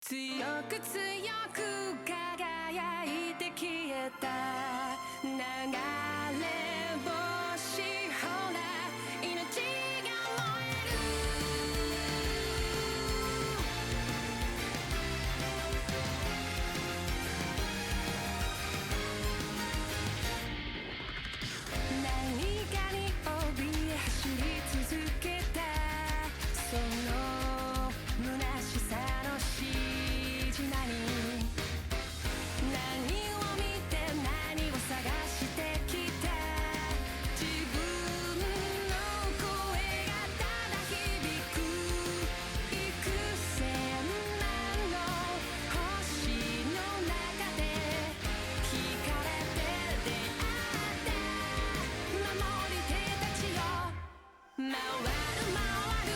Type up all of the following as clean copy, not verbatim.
強く強く輝いて消えた流れ星ほら命が燃える何かに怯え走り続けたその虚しさのしじまに何を見て何を探してきた自分の声がただ響く幾千万の星の中で惹かれて出会った守り手たちよ回る回る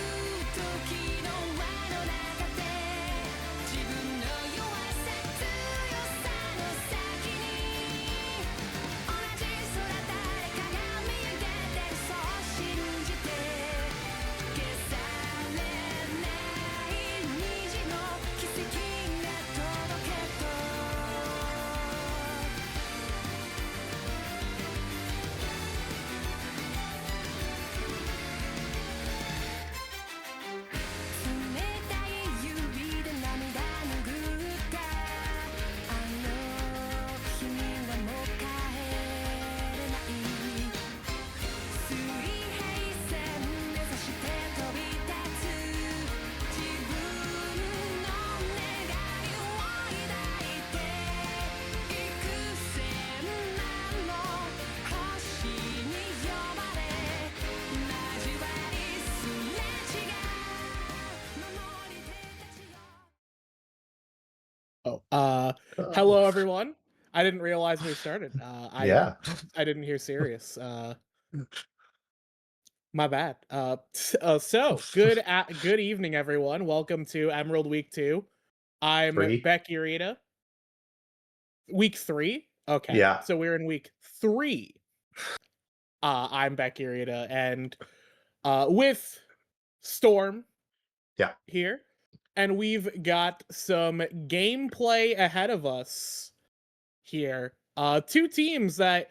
時の輪の中で自分の弱さ強さの先に同じ空誰かが見上げてるそう信じて消されない虹の奇跡が届けと冷たい指で涙拭ったあの君がもう帰れない水平線目指して飛び立つ自分の願いを抱いて幾千万の星に呼ばれ交わりすれ違う守り手たちよHello everyone. I didn't realize we started. Yeah. I didn't hear serious. My bad. Good evening everyone. Welcome to Emerald Week 2. I'm 3. Beck Urita. Week 3? Okay. Yeah. So we're in week 3. I'm Beck Urita and with Storm Yeah. here, and we've got some gameplay ahead of us here. Two teams that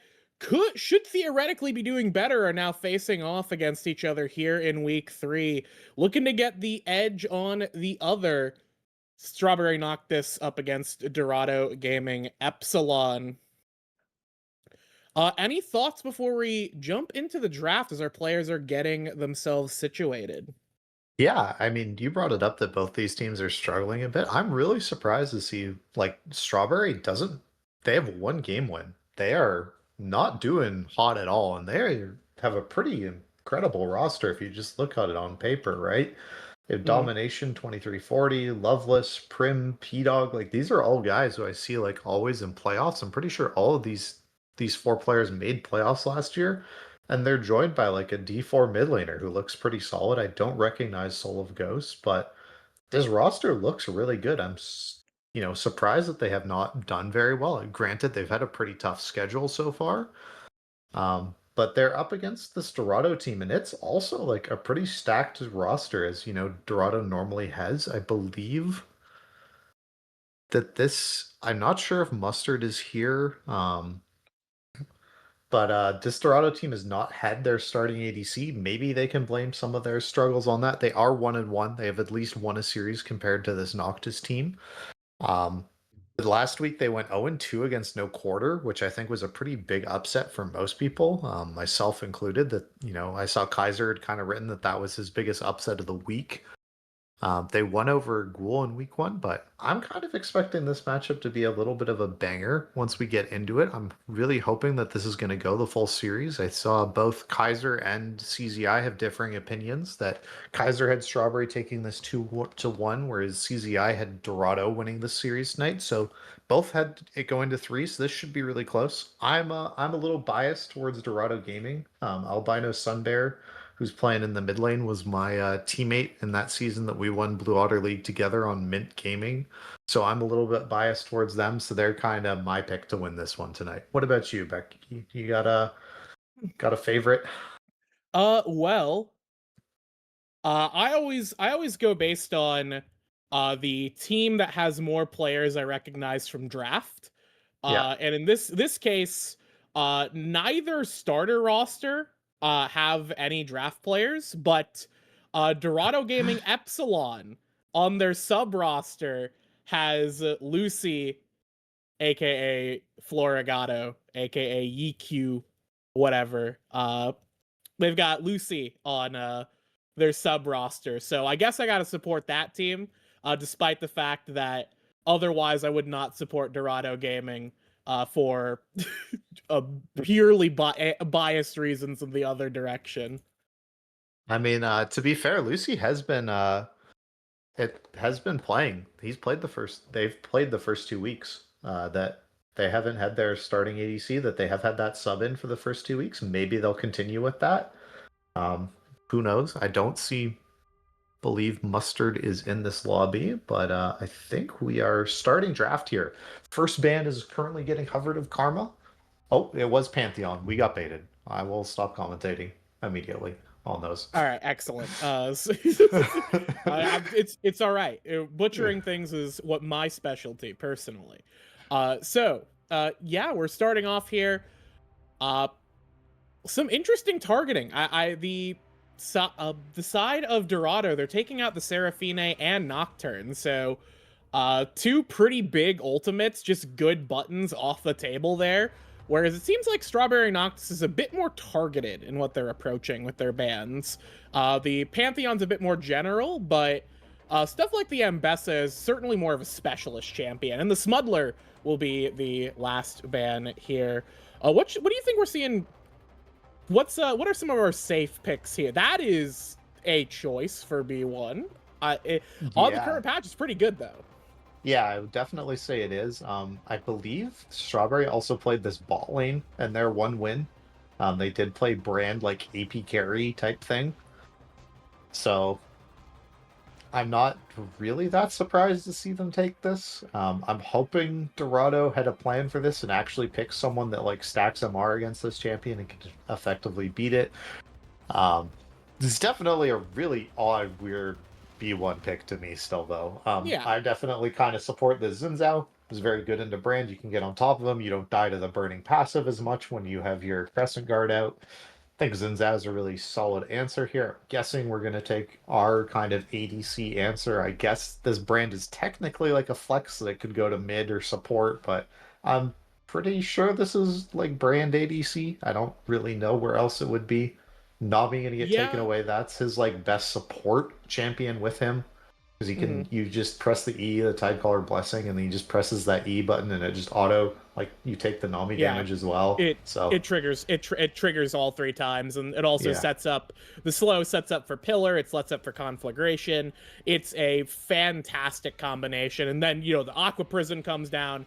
should theoretically be doing better are now facing off against each other here in week 3, looking to get the edge on the other. Strawberry Noctis up against Dorado Gaming Epsilon. Any thoughts before we jump into the draft as our players are getting themselves situated? Yeah, I mean, you brought it up that both these teams are struggling a bit. I'm really surprised to see Strawberry doesn't they have one game win. They are not doing hot at all, and they have a pretty incredible roster if you just look at it on paper, right? They have Domination 2340, Loveless, Prim, P-Dog. Like these are all guys who I see like always in playoffs. I'm pretty sure all of these 4 players made playoffs last year. And they're joined by like a D4 mid laner who looks pretty solid. I don't recognize Soul of Ghost, but this roster looks really good. I'm surprised that they have not done very well. Granted, they've had a pretty tough schedule so far. But they're up against this Dorado team, and it's also like a pretty stacked roster, as Dorado normally has. I believe that I'm not sure if Mustard is here. But this Dorado team has not had their starting ADC. Maybe they can blame some of their struggles on that. They are 1-1. They have at least won a series compared to this Noctis team. But last week they went 0-2 against No Quarter, which I think was a pretty big upset for most people, myself included. That I saw Kaiser had kind of written that was his biggest upset of the week. They won over Ghoul in week 1, but I'm kind of expecting this matchup to be a little bit of a banger once we get into it. I'm really hoping that this is going to go the full series. I saw both Kaiser and CZI have differing opinions, that Kaiser had Strawberry taking this 2-1, whereas CZI had Dorado winning the series tonight. So both had it going to 3, so this should be really close. I'm a little biased towards Dorado Gaming. Albino Sunbear, who's playing in the mid lane, was my teammate in that season that we won Blue Otter League together on Mint Gaming. So I'm a little bit biased towards them. So they're kind of my pick to win this one tonight. What about you, Becky? You got a favorite? Well, I always go based on the team that has more players I recognize from draft. Yeah. And in this case, neither starter roster have any draft players, but Dorado Gaming Epsilon on their sub roster has Lucy, aka Florigato, aka YQ, whatever. They've got Lucy on their sub roster, so I guess I gotta support that team, despite the fact that otherwise I would not support Dorado Gaming for purely biased reasons in the other direction. I mean, to be fair, Lucy has been it has been playing. They've played the first 2 weeks. That they haven't had their starting ADC, that they have had that sub in for the first 2 weeks. Maybe they'll continue with that. Um, who knows? I don't believe Mustard is in this lobby, but I think we are starting draft here. First band is currently getting covered of Karma. Oh, it was Pantheon. We got baited. I will stop commentating immediately on those. All right, excellent. It's all right. Butchering things is what my specialty personally. Yeah, we're starting off here. Some interesting targeting. The side of Dorado, they're taking out the Seraphine and Nocturne. So, two pretty big ultimates, just good buttons off the table there. Whereas it seems like Strawberry Noctis is a bit more targeted in what they're approaching with their bans. The Pantheon's a bit more general, but stuff like the Ambessa is certainly more of a specialist champion. And the Smudler will be the last ban here. What do you think we're seeing? What are some of our safe picks here? That is a choice for B1. On the current patch, it's pretty good though. Yeah, I would definitely say it is. I believe Strawberry also played this bot lane and their one win. They did play Brand like AP carry type thing. So I'm not really that surprised to see them take this. I'm hoping Dorado had a plan for this and actually picked someone that like stacks MR against this champion and can effectively beat it. This is definitely a really odd, weird B1 pick to me still, though. Yeah. I definitely kind of support the Xin Zhao. Is very good into Brand. You can get on top of him. You don't die to the burning passive as much when you have your Crescent Guard out. I think Xin Zhao is a really solid answer here. I'm guessing we're going to take our kind of ADC answer. I guess this Brand is technically like a flex that could go to mid or support, but I'm pretty sure this is like Brand ADC. I don't really know where else it would be. Nami gonna get taken away. That's his like best support champion with him, because he can. You just press the E, the Tidecaller Blessing, and then he just presses that E button, and it just auto like you take the Nami damage as well. It triggers all 3 times, and it also sets up the slow sets up for Pillar. It sets up for Conflagration. It's a fantastic combination, and then the Aqua Prison comes down.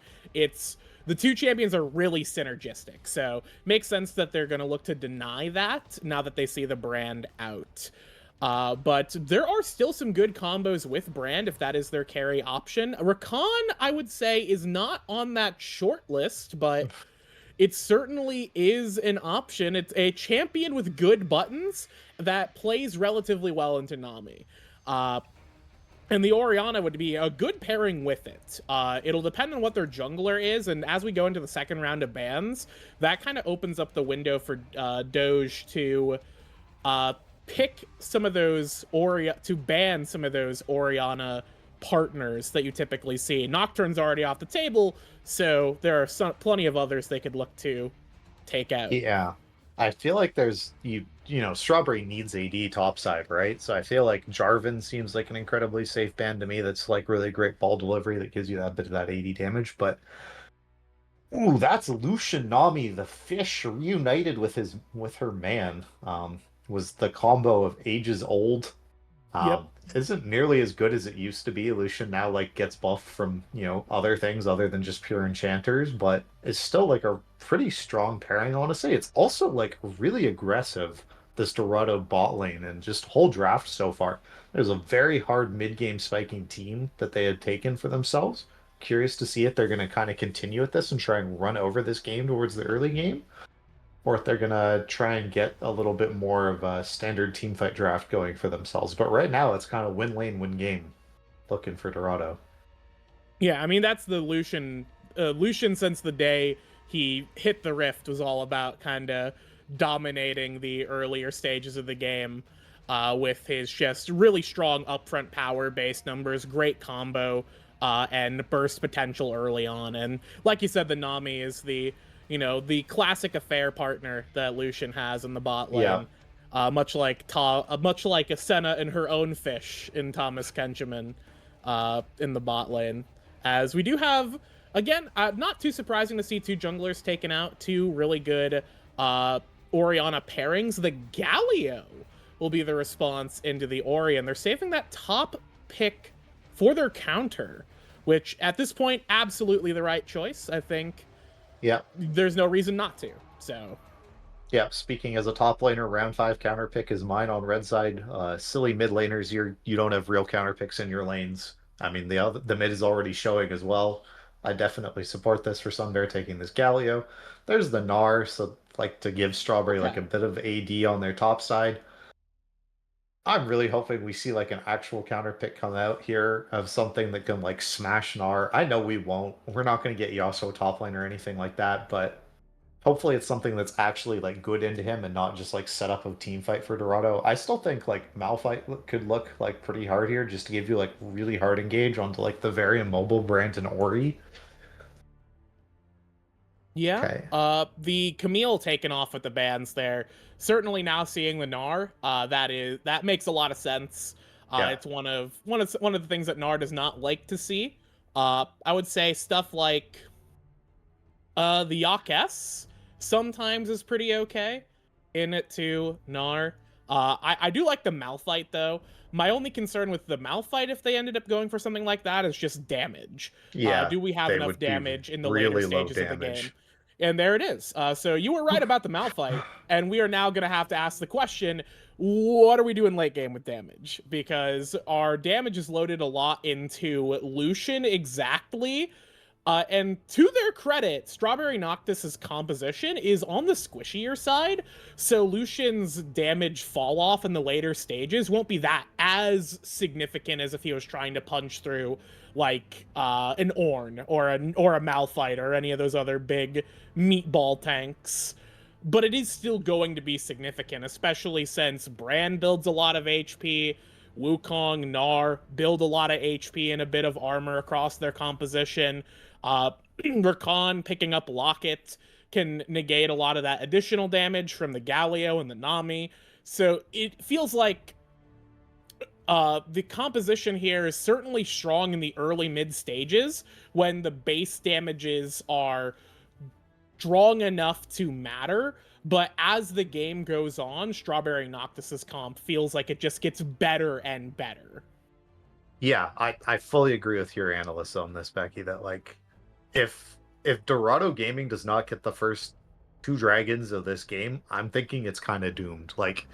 The two champions are really synergistic, so makes sense that they're going to look to deny that now that they see the Brand out. But there are still some good combos with Brand if that is their carry option. Rakan, I would say, is not on that short list, but it certainly is an option. It's a champion with good buttons that plays relatively well into Nami. And the Orianna would be a good pairing with it. It'll depend on what their jungler is, and as we go into the second round of bans, that kind of opens up the window for Doge to pick some of those to ban some of those Orianna partners that you typically see. Nocturne's already off the table, so there are plenty of others they could look to take out. Yeah, I feel like there's Strawberry needs AD topside, right? So I feel like Jarvan seems like an incredibly safe ban to me. That's like really great ball delivery that gives you that bit of that AD damage. But ooh, that's Lucian Nami, the fish reunited with her man. Was the combo of ages old. Isn't nearly as good as it used to be. Lucian now like gets buffed from other things other than just pure enchanters, but it's still like a pretty strong pairing. I want to say it's also like really aggressive, this Dorado bot lane, and just whole draft so far. There's a very hard mid-game spiking team that they had taken for themselves. Curious to see if they're going to kind of continue with this and try and run over this game towards the early game, or if they're going to try and get a little bit more of a standard teamfight draft going for themselves. But right now, it's kind of win lane, win game. looking for Dorado. Yeah, I mean that's the Lucian. Lucian, since the day he hit the rift, was all about kind of dominating the earlier stages of the game, with his just really strong upfront power based numbers, great combo, and burst potential early on. And like you said, the Nami is the classic affair partner that Lucian has in the bot Yeah. lane. Much like Asena and her own fish in Thomas Kenjamin, in the bot lane. As we do have, again, not too surprising to see two junglers taken out, two really good Orianna pairings. The Galio will be the response into the Ori, and they're saving that top pick for their counter, which at this point, absolutely the right choice. I think Yeah. there's no reason not to. So Yeah, speaking as a top laner, round 5 counter pick is mine on red side. Silly mid laners, you don't have real counter picks in your lanes. I mean, the mid is already showing as well. I definitely support this for Sunbear taking this Galio. There's the Gnar, so like to give Strawberry like yeah. a bit of AD on their top side. I'm really hoping we see like an actual counter pick come out here of something that can like smash Gnar. I know we won't. We're not going to get Yasuo top lane or anything like that, but hopefully it's something that's actually like good into him and not just like set up a team fight for Dorado. I still think like Malphite could look like pretty hard here just to give you like really hard engage onto like the very immobile Brandon Ori. Yeah. Okay. The Camille taken off with the bans there. Certainly now seeing the Gnar, that makes a lot of sense. Yeah. It's one of the things that Gnar does not like to see. I would say stuff like the Yak S sometimes is pretty okay in it too, Gnar. I do like the Malphite though. My only concern with the Malphite, if they ended up going for something like that, is just damage. Yeah. Do we have They enough would be damage in the later really low stages of the game? damage. And there it is. So you were right about the Malphite, and we are now going to have to ask the question, what are we doing late game with damage? Because our damage is loaded a lot into Lucian exactly. And to their credit, Strawberry Noctis's composition is on the squishier side, so Lucian's damage fall off in the later stages won't be that as significant as if he was trying to punch through like an Ornn or a Malphite or any of those other big meatball tanks. But it is still going to be significant, especially since Bran builds a lot of HP, Wukong, Gnar build a lot of HP and a bit of armor across their composition. Rakan picking up Locket can negate a lot of that additional damage from the Galio and the Nami. So it feels like the composition here is certainly strong in the early mid stages when the base damages are strong enough to matter. But as the game goes on, Strawberry Noctis's comp feels like it just gets better and better. Yeah, I fully agree with your analysis on this, Becky, that like if Dorado Gaming does not get the first 2 dragons of this game, I'm thinking it's kind of doomed. Like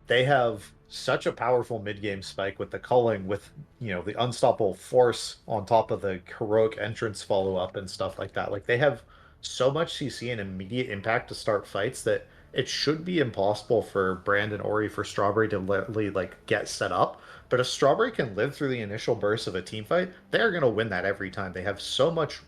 they have such a powerful mid-game spike with the culling, with the unstoppable force on top of the heroic entrance follow-up and stuff like that. Like they have so much CC and immediate impact to start fights that it should be impossible for Brandon Ori for Strawberry to literally like get set up. But if Strawberry can live through the initial burst of a team fight, they're gonna win that every time. They have so much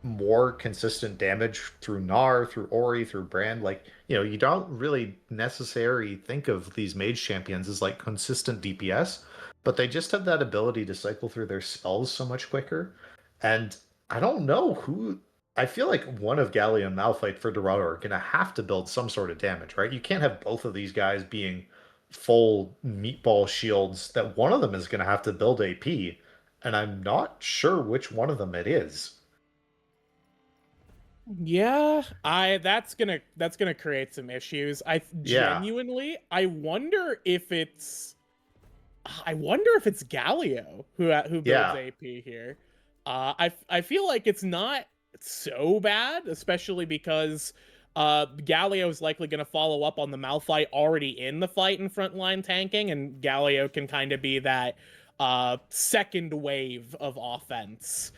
more consistent damage through Gnar, through Ori, through Brand. Like, you don't really necessarily think of these mage champions as like consistent DPS, but they just have that ability to cycle through their spells so much quicker. And I don't know who. I feel like one of Gallia and Malphite for Dorado are going to have to build some sort of damage, right? You can't have both of these guys being full meatball shields, that one of them is going to have to build AP. And I'm not sure which one of them it is. Yeah, that's gonna create some issues. Yeah. I wonder if it's Galio who builds Yeah. AP here. I feel like it's not so bad, especially because Galio is likely going to follow up on the Malphite already in the fight in frontline tanking, and Galio can kind of be that second wave of offense,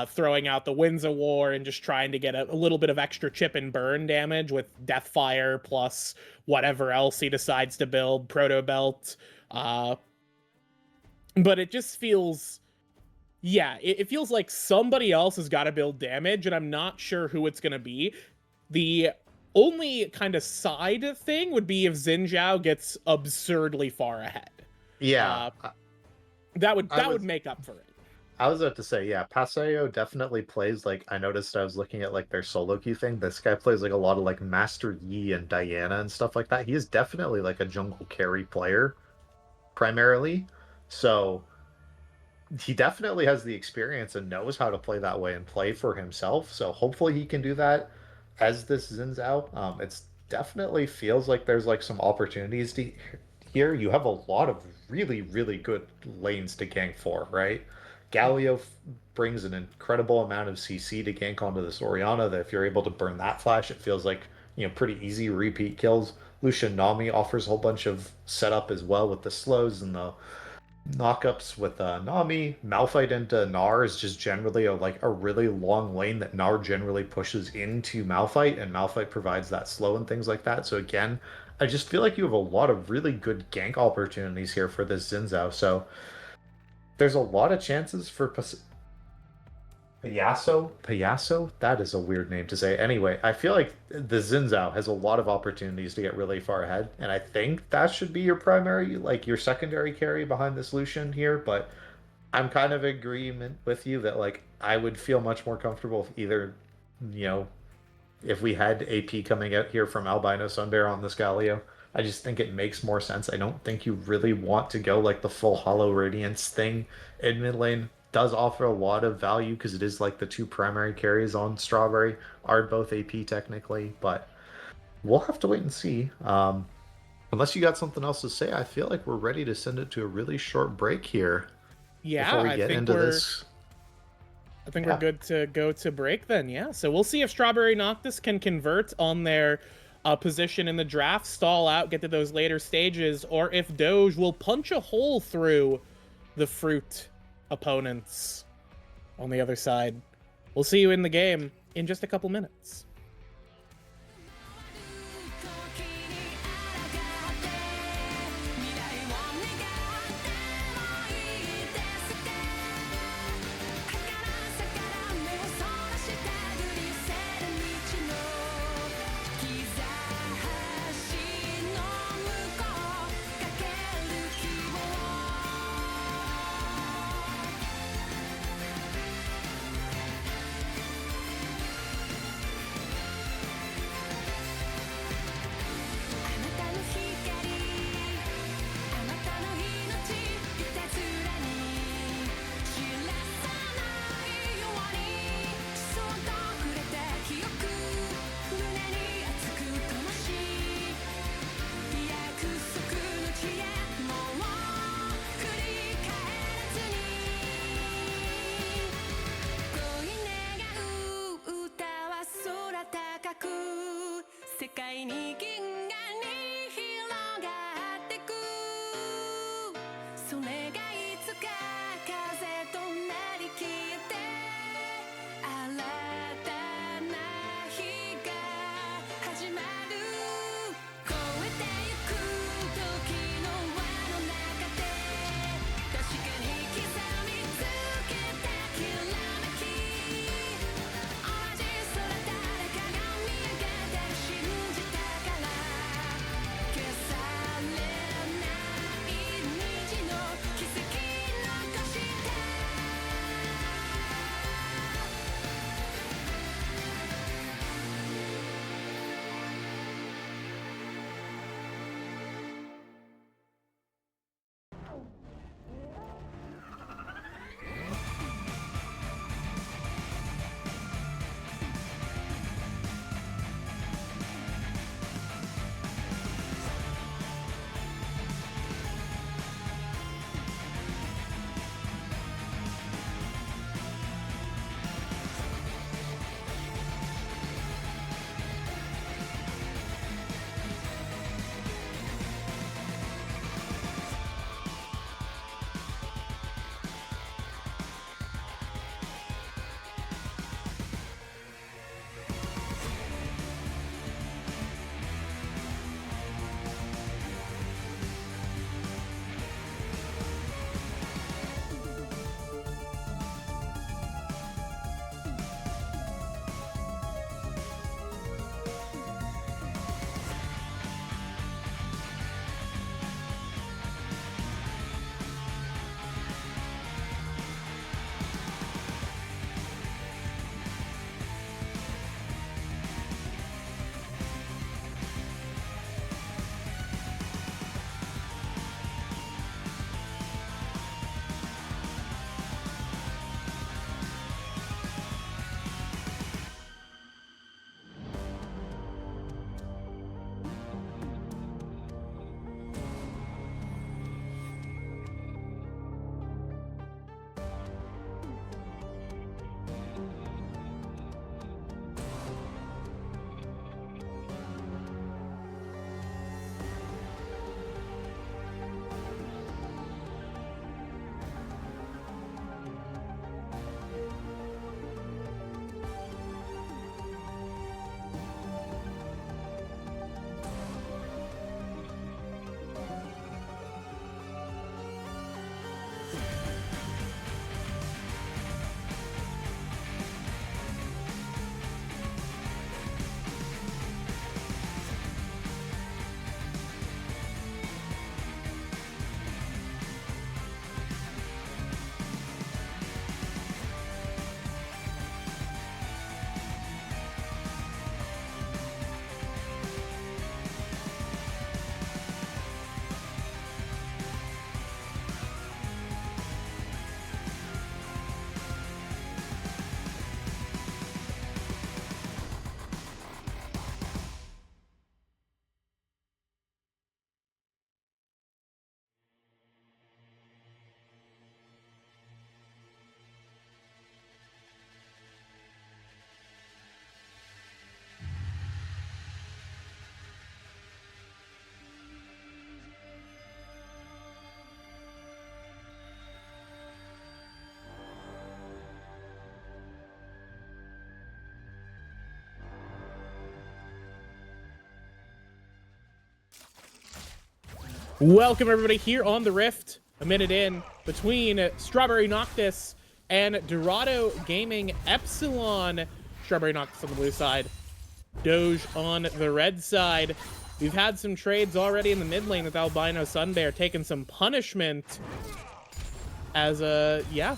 throwing out the Winds of War and just trying to get a little bit of extra chip and burn damage with Deathfire plus whatever else he decides to build, Proto Belt. But it just feels Yeah, it feels like somebody else has got to build damage, and I'm not sure who it's going to be. The only kind of side thing would be if Xin Zhao gets absurdly far ahead. Yeah, Uh, that I would was make up for it. I was about to say, yeah, Paseo definitely plays like I noticed I was looking at like their solo queue thing. This guy plays like a lot of like Master Yi and Diana and stuff like that. He is definitely like a jungle carry player primarily. So he definitely has the experience and knows how to play that way and play for himself. So hopefully he can do that as this Xin Zhao. It's definitely feels like there's like some opportunities here. You have a lot of really, really good lanes to gank for, right? Galio brings an incredible amount of CC to gank onto this Orianna that if you're able to burn that flash, it feels like, pretty easy repeat kills. Lucian Nami offers a whole bunch of setup as well with the slows and the knockups with Nami. Malphite into Gnar is just generally a really long lane that Gnar generally pushes into Malphite, and Malphite provides that slow and things like that. So again, I just feel like you have a lot of really good gank opportunities here for this Xin Zhao. So there's a lot of chances for Payaso? That is a weird name to say. Anyway, I feel like the Xin Zhao has a lot of opportunities to get really far ahead, and I think that should be your primary, like your secondary carry behind this Lucian here, but I'm kind of in agreement with you that like I would feel much more comfortable if either, you know, if we had AP coming out here from Albino Sunbear on this Galio. I just think it makes more sense. I don't think you really want to go like the full Hollow Radiance thing in mid lane. Does offer a lot of value because it is like the two primary carries on Strawberry are both AP technically, but we'll have to wait and see. Unless you got something else to say, I feel like we're ready to send it to a really short break here Yeah, before we get into this. I think we're good to go to break then, yeah. So we'll see if Strawberry Noctis can convert on their position in the draft, stall out, get to those later stages, or if Doge will punch a hole through the fruit opponents on the other side. We'll see you in the game in just a couple minutes. Welcome everybody here on the Rift. A minute in between Strawberry Noctis and Dorado Gaming Epsilon. Strawberry Noctis on the blue side, Doge on the red side. We've had some trades already in the mid lane with Albino Sunbear taking some punishment. As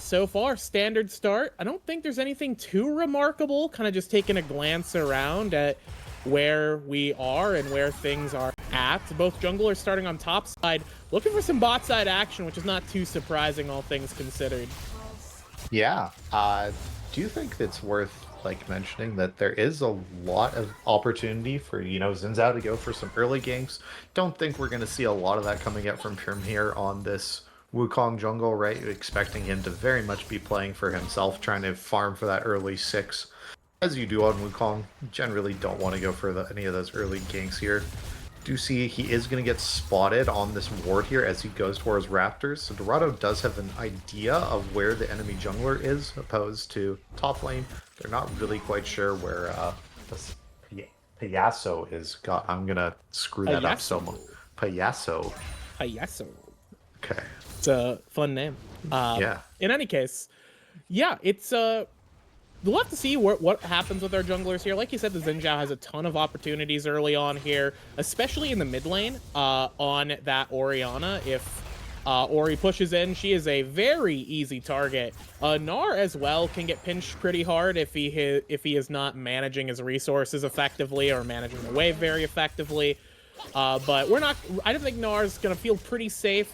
so far, standard start. I don't think there's anything too remarkable. Kind of just taking a glance around at where we are and where things are at. Both junglers starting on top side, looking for some bot side action, which is not too surprising, all things considered. Yeah, do you think it's worth mentioning that there is a lot of opportunity for Xin Zhao to go for some early ganks? Don't think we're going to see a lot of that coming out from Prim here on this Wukong jungle, right? Expecting him to very much be playing for himself, trying to farm for that early 6. As you do on Wukong, generally don't want to go for any of those early ganks here. Do see he is going to get spotted on this ward here as he goes towards Raptors. So Dorado does have an idea of where the enemy jungler is, opposed to top lane. They're not really quite sure where this Payaso is. God, I'm going to screw that up so much. Payaso. Payaso. Okay. It's a fun name. Yeah. In any case, yeah, it's we'll have to see what happens with our junglers here. Like you said, the Xin Zhao has a ton of opportunities early on here, especially in the mid lane on that Orianna. If Ori pushes in, she is a very easy target. Gnar as well can get pinched pretty hard if he is not managing his resources effectively or managing the wave very effectively. But I don't think Gnar's gonna feel pretty safe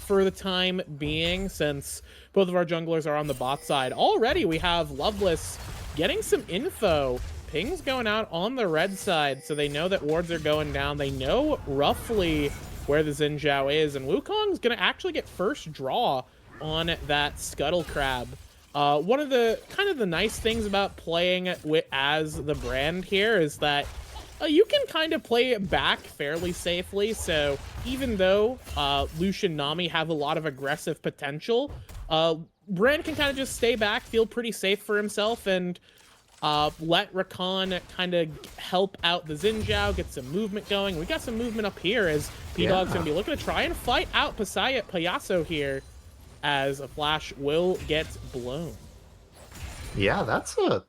for the time being, since both of our junglers are on the bot side. Already we have Loveless getting some info. Ping's going out on the red side, so they know that wards are going down. They know roughly where the Xin Zhao is, and Wukong's gonna actually get first draw on that Scuttle Crab. One of the the nice things about playing as the brand here is that you can kind of play it back fairly safely. So even though Lucian Nami have a lot of aggressive potential, Brand can kind of just stay back, feel pretty safe for himself, and let Rakan kind of help out the Xin Zhao, get some movement going. We got some movement up here as P-Dog's going to be looking to try and fight out Payaso here, as a flash will get blown. Yeah, that's a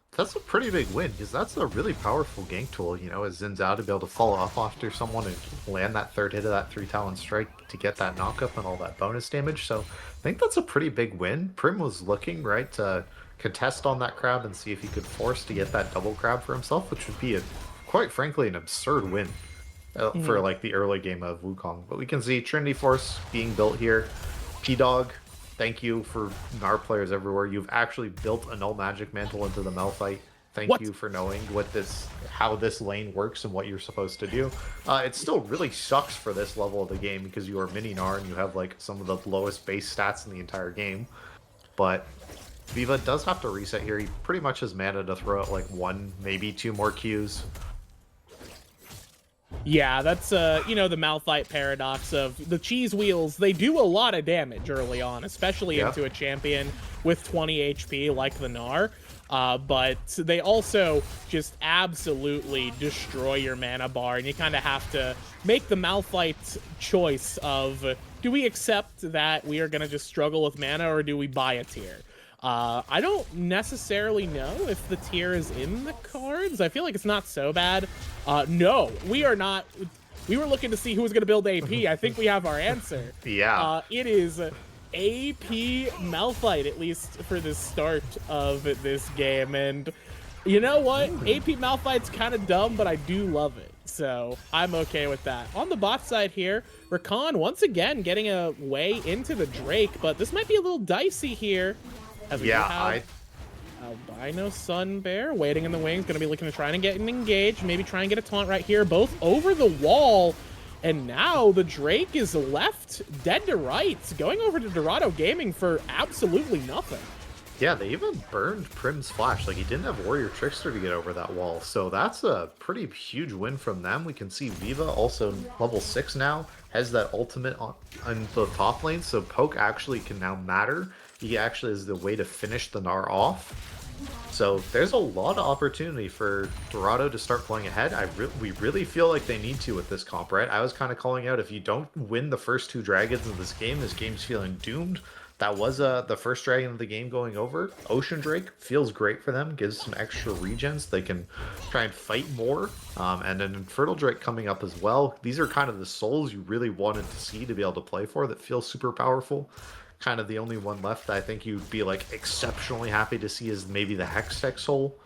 pretty big win, because that's a really powerful gank tool, as Xin Zhao to be able to follow up after someone and land that third hit of that 3-talon strike to get that knockup and all that bonus damage. So I think that's a pretty big win. Prim was looking, right, to contest on that crab and see if he could force to get that double crab for himself, which would be, quite frankly, an absurd win for the early game of Wukong. But we can see Trinity Force being built here. P-Dog, thank you for Gnar players everywhere. You've actually built a null magic mantle into the Malphite. Thank you for knowing how this lane works and what you're supposed to do. It still really sucks for this level of the game because you are mini Gnar and you have some of the lowest base stats in the entire game. But Viva does have to reset here. He pretty much has mana to throw out 1, maybe 2 more Qs. Yeah, that's the Malphite paradox of the cheese wheels. They do a lot of damage early on, especially into a champion with 20 HP like the Gnar. But they also just absolutely destroy your mana bar, and you kind of have to make the Malphite choice of, do we accept that we are going to just struggle with mana, or do we buy a tier? I don't necessarily know if the tier is in the cards. I feel like it's not so bad. No, we are not. We were looking to see who was going to build AP. I think we have our answer. Yeah. It is AP Malphite, at least for the start of this game. And you know what? AP Malphite's kind of dumb, but I do love it. So I'm okay with that. On the bot side here, Rakan once again getting a way into the Drake, but this might be a little dicey here. Albino Sunbear waiting in the wings, going to be looking to try and get engaged, maybe try and get a taunt right here, both over the wall. And now the Drake is left dead to rights, going over to Dorado Gaming for absolutely nothing. Yeah, they even burned Prim's flash. He didn't have Warrior Trickster to get over that wall. So that's a pretty huge win from them. We can see Viva also level 6 now, has that ultimate on the top lane. So Poke actually can now matter. He actually is the way to finish the Gnar off. So there's a lot of opportunity for Dorado to start playing ahead. We really feel like they need to with this comp, right? I was kind of calling out, if you don't win the first two dragons of this game's feeling doomed. That was the first dragon of the game going over. Ocean Drake feels great for them, gives some extra regens. They can try and fight more. And then Infernal Drake coming up as well. These are kind of the souls you really wanted to see to be able to play for that feel super powerful. Kind of the only one left that I think you'd be like exceptionally happy to see is maybe the Hextech Soul.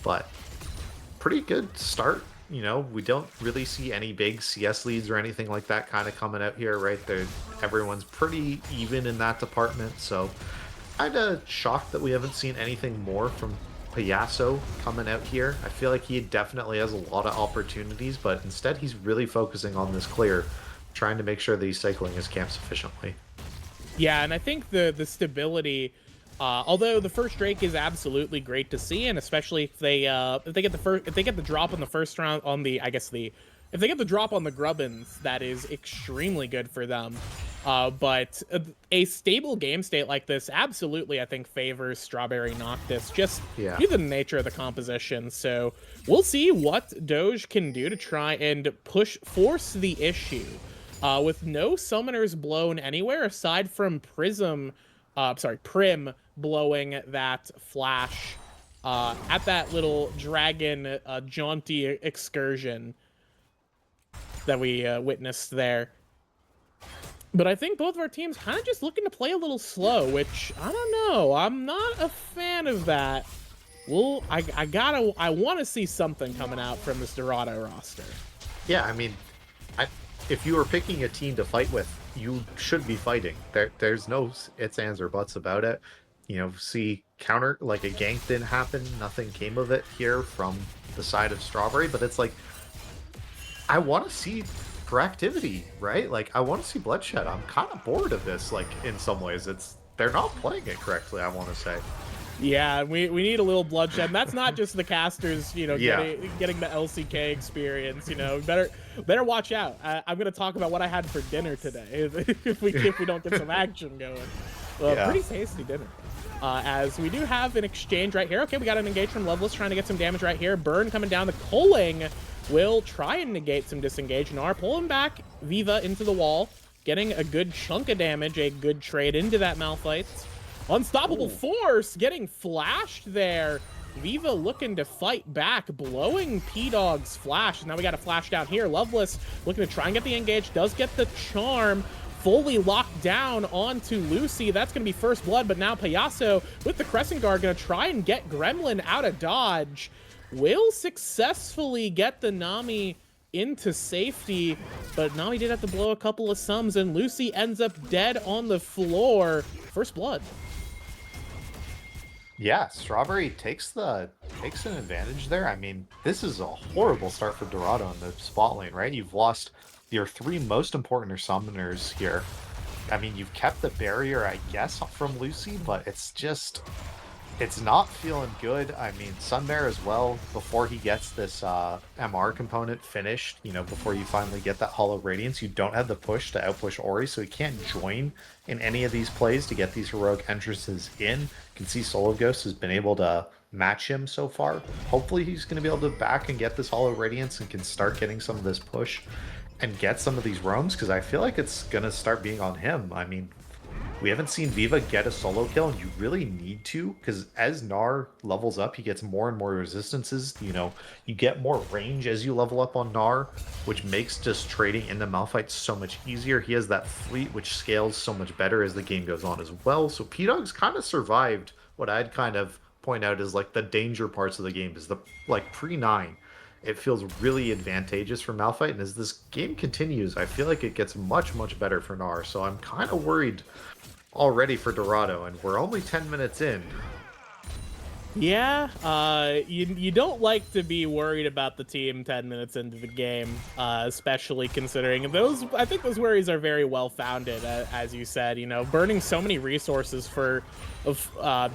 But pretty good start. You know, we don't really see any big CS leads or anything like that kind of coming out here, right? Everyone's pretty even in that department, so kind of shocked that we haven't seen anything more from Payaso coming out here. I feel like he definitely has a lot of opportunities, but instead he's really focusing on this clear, trying to make sure that he's cycling his camps efficiently. Yeah, and I think the stability, although the first Drake is absolutely great to see, and especially if they get the drop in the first round on the if they get the drop on the Grubbins, that is extremely good for them. But a stable game state like this absolutely, I think, favors Strawberry Noctis, just due to the nature of the composition. So we'll see what Doge can do to try and force the issue. With no summoners blown anywhere aside from Prim blowing that flash at that little dragon jaunty excursion that we witnessed there. But I think both of our teams kind of just looking to play a little slow, which I don't know. I'm not a fan of that. Well, I want to see something coming out from this Dorado roster. Yeah, I mean, if you were picking a team to fight with, you should be fighting. There's no ifs, ands, or buts about it. You know, see, counter, like a gank didn't happen, nothing came of it here from the side of Strawberry, but it's like, I want to see proactivity, right? Like, I want to see bloodshed. I'm kind of bored of this, like, in some ways. They're not playing it correctly, I want to say. Yeah, we need a little bloodshed. And that's not just the casters, you know, getting the LCK experience. You know, better watch out. I'm gonna talk about what I had for dinner today if we don't get some action going. Pretty tasty dinner. As we do have an exchange right here. Okay, we got an engage from Loveless trying to get some damage right here. Burn coming down. The Culling will try and negate some disengage. Gnar pulling back Viva into the wall, getting a good chunk of damage, a good trade into that Malphite. Unstoppable Force getting flashed there. Viva looking to fight back, blowing P-Dog's flash. Now we got a flash down here. Loveless looking to try and get the engage. Does get the charm. Fully locked down onto Lucy. That's going to be first blood, but now Payaso with the Crescent Guard going to try and get Gremlin out of dodge. Will successfully get the Nami into safety, but Nami did have to blow a couple of sums, and Lucy ends up dead on the floor. First blood. Yeah, Strawberry takes an advantage there. I mean, this is a horrible start for Dorado in the spot lane, right? You've lost your three most important summoners here. I mean, you've kept the barrier, I guess, from Lucy, but it's not feeling good. I mean, Sunbear as well, before he gets this MR component finished, you know, before you finally get that Hollow Radiance, you don't have the push to outpush Ori, so he can't join in any of these plays to get these heroic entrances in. You can see Soul of Ghost has been able to match him so far. Hopefully he's going to be able to back and get this Hollow Radiance and can start getting some of this push and get some of these roams, because I feel like it's going to start being on him. I mean, we haven't seen Viva get a solo kill, and you really need to, because as Gnar levels up, he gets more and more resistances. You know, you get more range as you level up on Gnar, which makes just trading into Malphite so much easier. He has that fleet, which scales so much better as the game goes on as well. So P-Dog's kind of survived what I'd kind of point out as like the danger parts of the game, is the like pre-9. It feels really advantageous for Malphite, and as this game continues, I feel like it gets much, much better for Gnar. So I'm kind of worried already for Dorado, and we're only 10 minutes in. Yeah, you don't like to be worried about the team 10 minutes into the game, especially considering those. I think those worries are very well founded, as you said. You know, burning so many resources for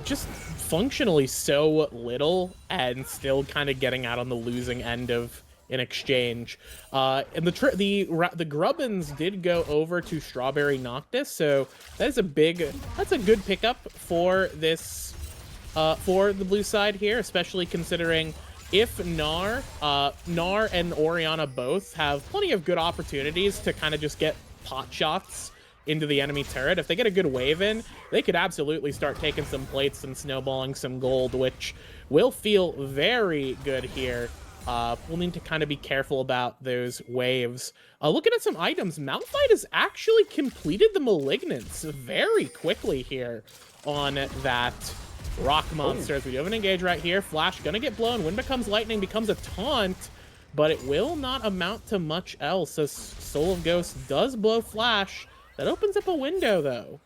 just functionally so little, and still kind of getting out on the losing end of an exchange. And the Grubbins did go over to Strawberry Noctis, so that's a good pickup for this for the blue side here, especially considering if Nar and Oriana both have plenty of good opportunities to kind of just get pot shots into the enemy turret. If they get a good wave in, they could absolutely start taking some plates and snowballing some gold, which will feel very good here. We'll need to kind of be careful about those waves. Looking at some items, Malphite has actually completed the Malignance very quickly here on that rock monster. As we do have an engage right here. Flash gonna get blown. Wind becomes lightning, becomes a taunt, but it will not amount to much else as Soul of Ghost does blow Flash. That opens up a window, though.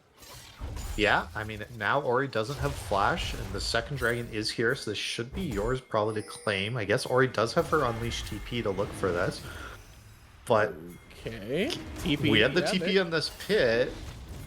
Yeah, I mean, now Ori doesn't have Flash, and the second dragon is here, so this should be yours probably to claim. I guess Ori does have her Unleashed TP to look for this. But okay, TP. We had the TP in this pit.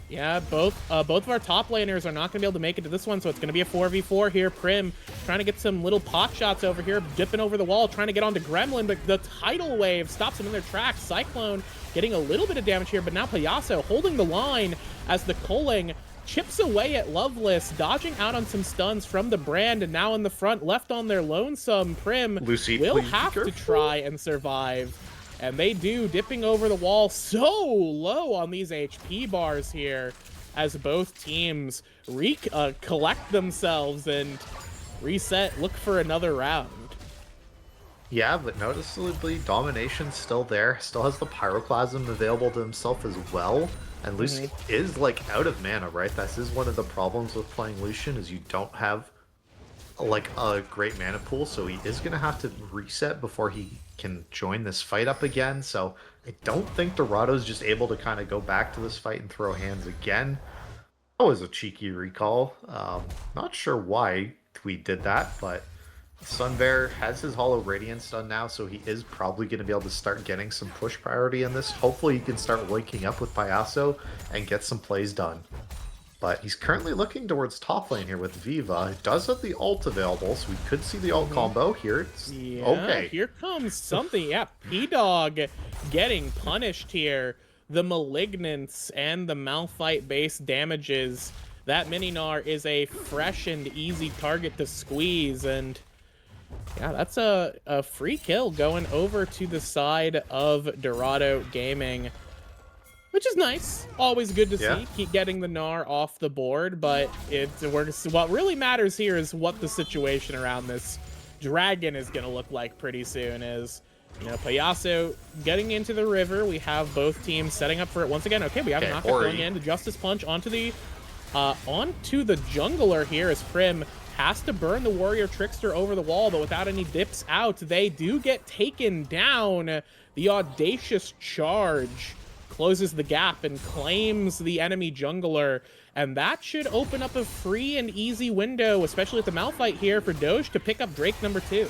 Yeah, both of our top laners are not going to be able to make it to this one, so it's going to be a 4v4 here. Prim trying to get some little pot shots over here, dipping over the wall, trying to get onto Gremlin, but the tidal wave stops them in their tracks. Cyclone getting a little bit of damage here, but now Payaso holding the line as the Culling chips away at Loveless, dodging out on some stuns from the Brand, and now in the front, left on their lonesome. Prim Lucy, will have to try and survive. And they do, dipping over the wall so low on these HP bars here as both teams collect themselves and reset, look for another round. Yeah, but noticeably, Domination's still there, still has the Pyroclasm available to himself as well. And Lucy is, like, out of mana, right? This is one of the problems with playing Lucian, is you don't have, like, a great mana pool, so he is going to have to reset before he can join this fight up again. So I don't think Dorado's just able to kind of go back to this fight and throw hands again. That was a cheeky recall. Not sure why we did that, but Sunbear has his Hollow Radiance done now, so he is probably going to be able to start getting some push priority in this. Hopefully he can start linking up with Payaso and get some plays done. But he's currently looking towards top lane here with Viva. It does have the ult available, so we could see the ult combo here. Yeah, okay. Here comes something. Yeah, P-Dog getting punished here. The Malignance and the Malphite base damages. That Mini-Gnar is a fresh and easy target to squeeze, and yeah, that's a free kill going over to the side of Dorado Gaming. Which is nice. Always good to see. Keep getting the Gnar off the board, but what really matters here is what the situation around this dragon is going to look like pretty soon. Is, you know, Payaso getting into the river. We have both teams setting up for it once again. Okay, we have Noctis going in. The Justice Punch onto the jungler here as Prim has to burn the Warrior Trickster over the wall, but without any dips out, they do get taken down. The Audacious Charge closes the gap and claims the enemy jungler, and that should open up a free and easy window, especially at the Malphite here, for Doge to pick up Drake number 2.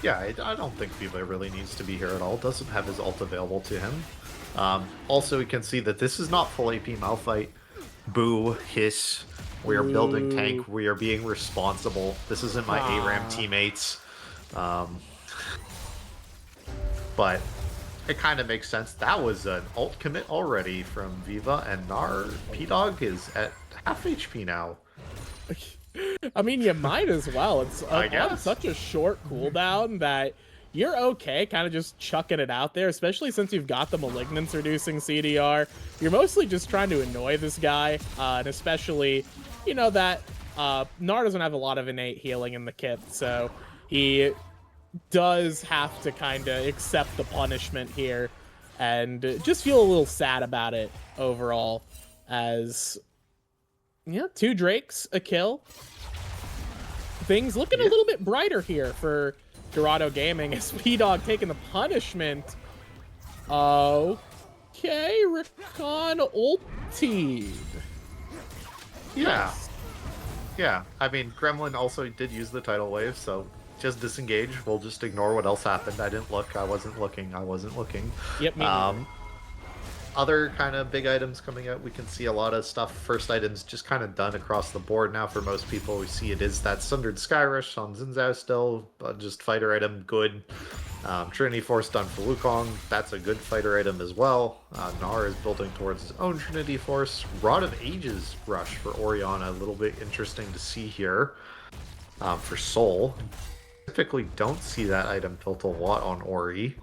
Yeah, I don't think Viva really needs to be here at all. Doesn't have his ult available to him. Also, we can see that this is not full AP Malphite. Boo, hiss. We are building tank. We are being responsible. This isn't my ARAM teammates. But it kind of makes sense. That was an ult commit already from Viva, and Gnar P-Dog is at half HP now. I mean, you might as well. It's on such a short cooldown that you're okay kind of just chucking it out there, especially since you've got the Malignance reducing CDR. You're mostly just trying to annoy this guy, and especially, you know, that Gnar doesn't have a lot of innate healing in the kit, so he does have to kind of accept the punishment here and just feel a little sad about it overall, as, yeah, 2 Drakes, a kill. Things looking a little bit brighter here for Dorado Gaming as P-Dog taking the punishment. Okay, Recon ultied. Yeah. Yeah, I mean, Gremlin also did use the tidal wave, so just disengage. We'll just ignore what else happened. I didn't look. I wasn't looking. Yep, me neither. Other kind of big items coming out. We can see a lot of stuff. First items just kind of done across the board now for most people. We see it is that Sundered Skyrush on Xin Zhao still. Just fighter item, good. Trinity Force done for Wukong. That's a good fighter item as well. Gnar is building towards his own Trinity Force. Rod of Ages rush for Orianna. A little bit interesting to see here. For Soul. Typically don't see that item built a lot on Ori.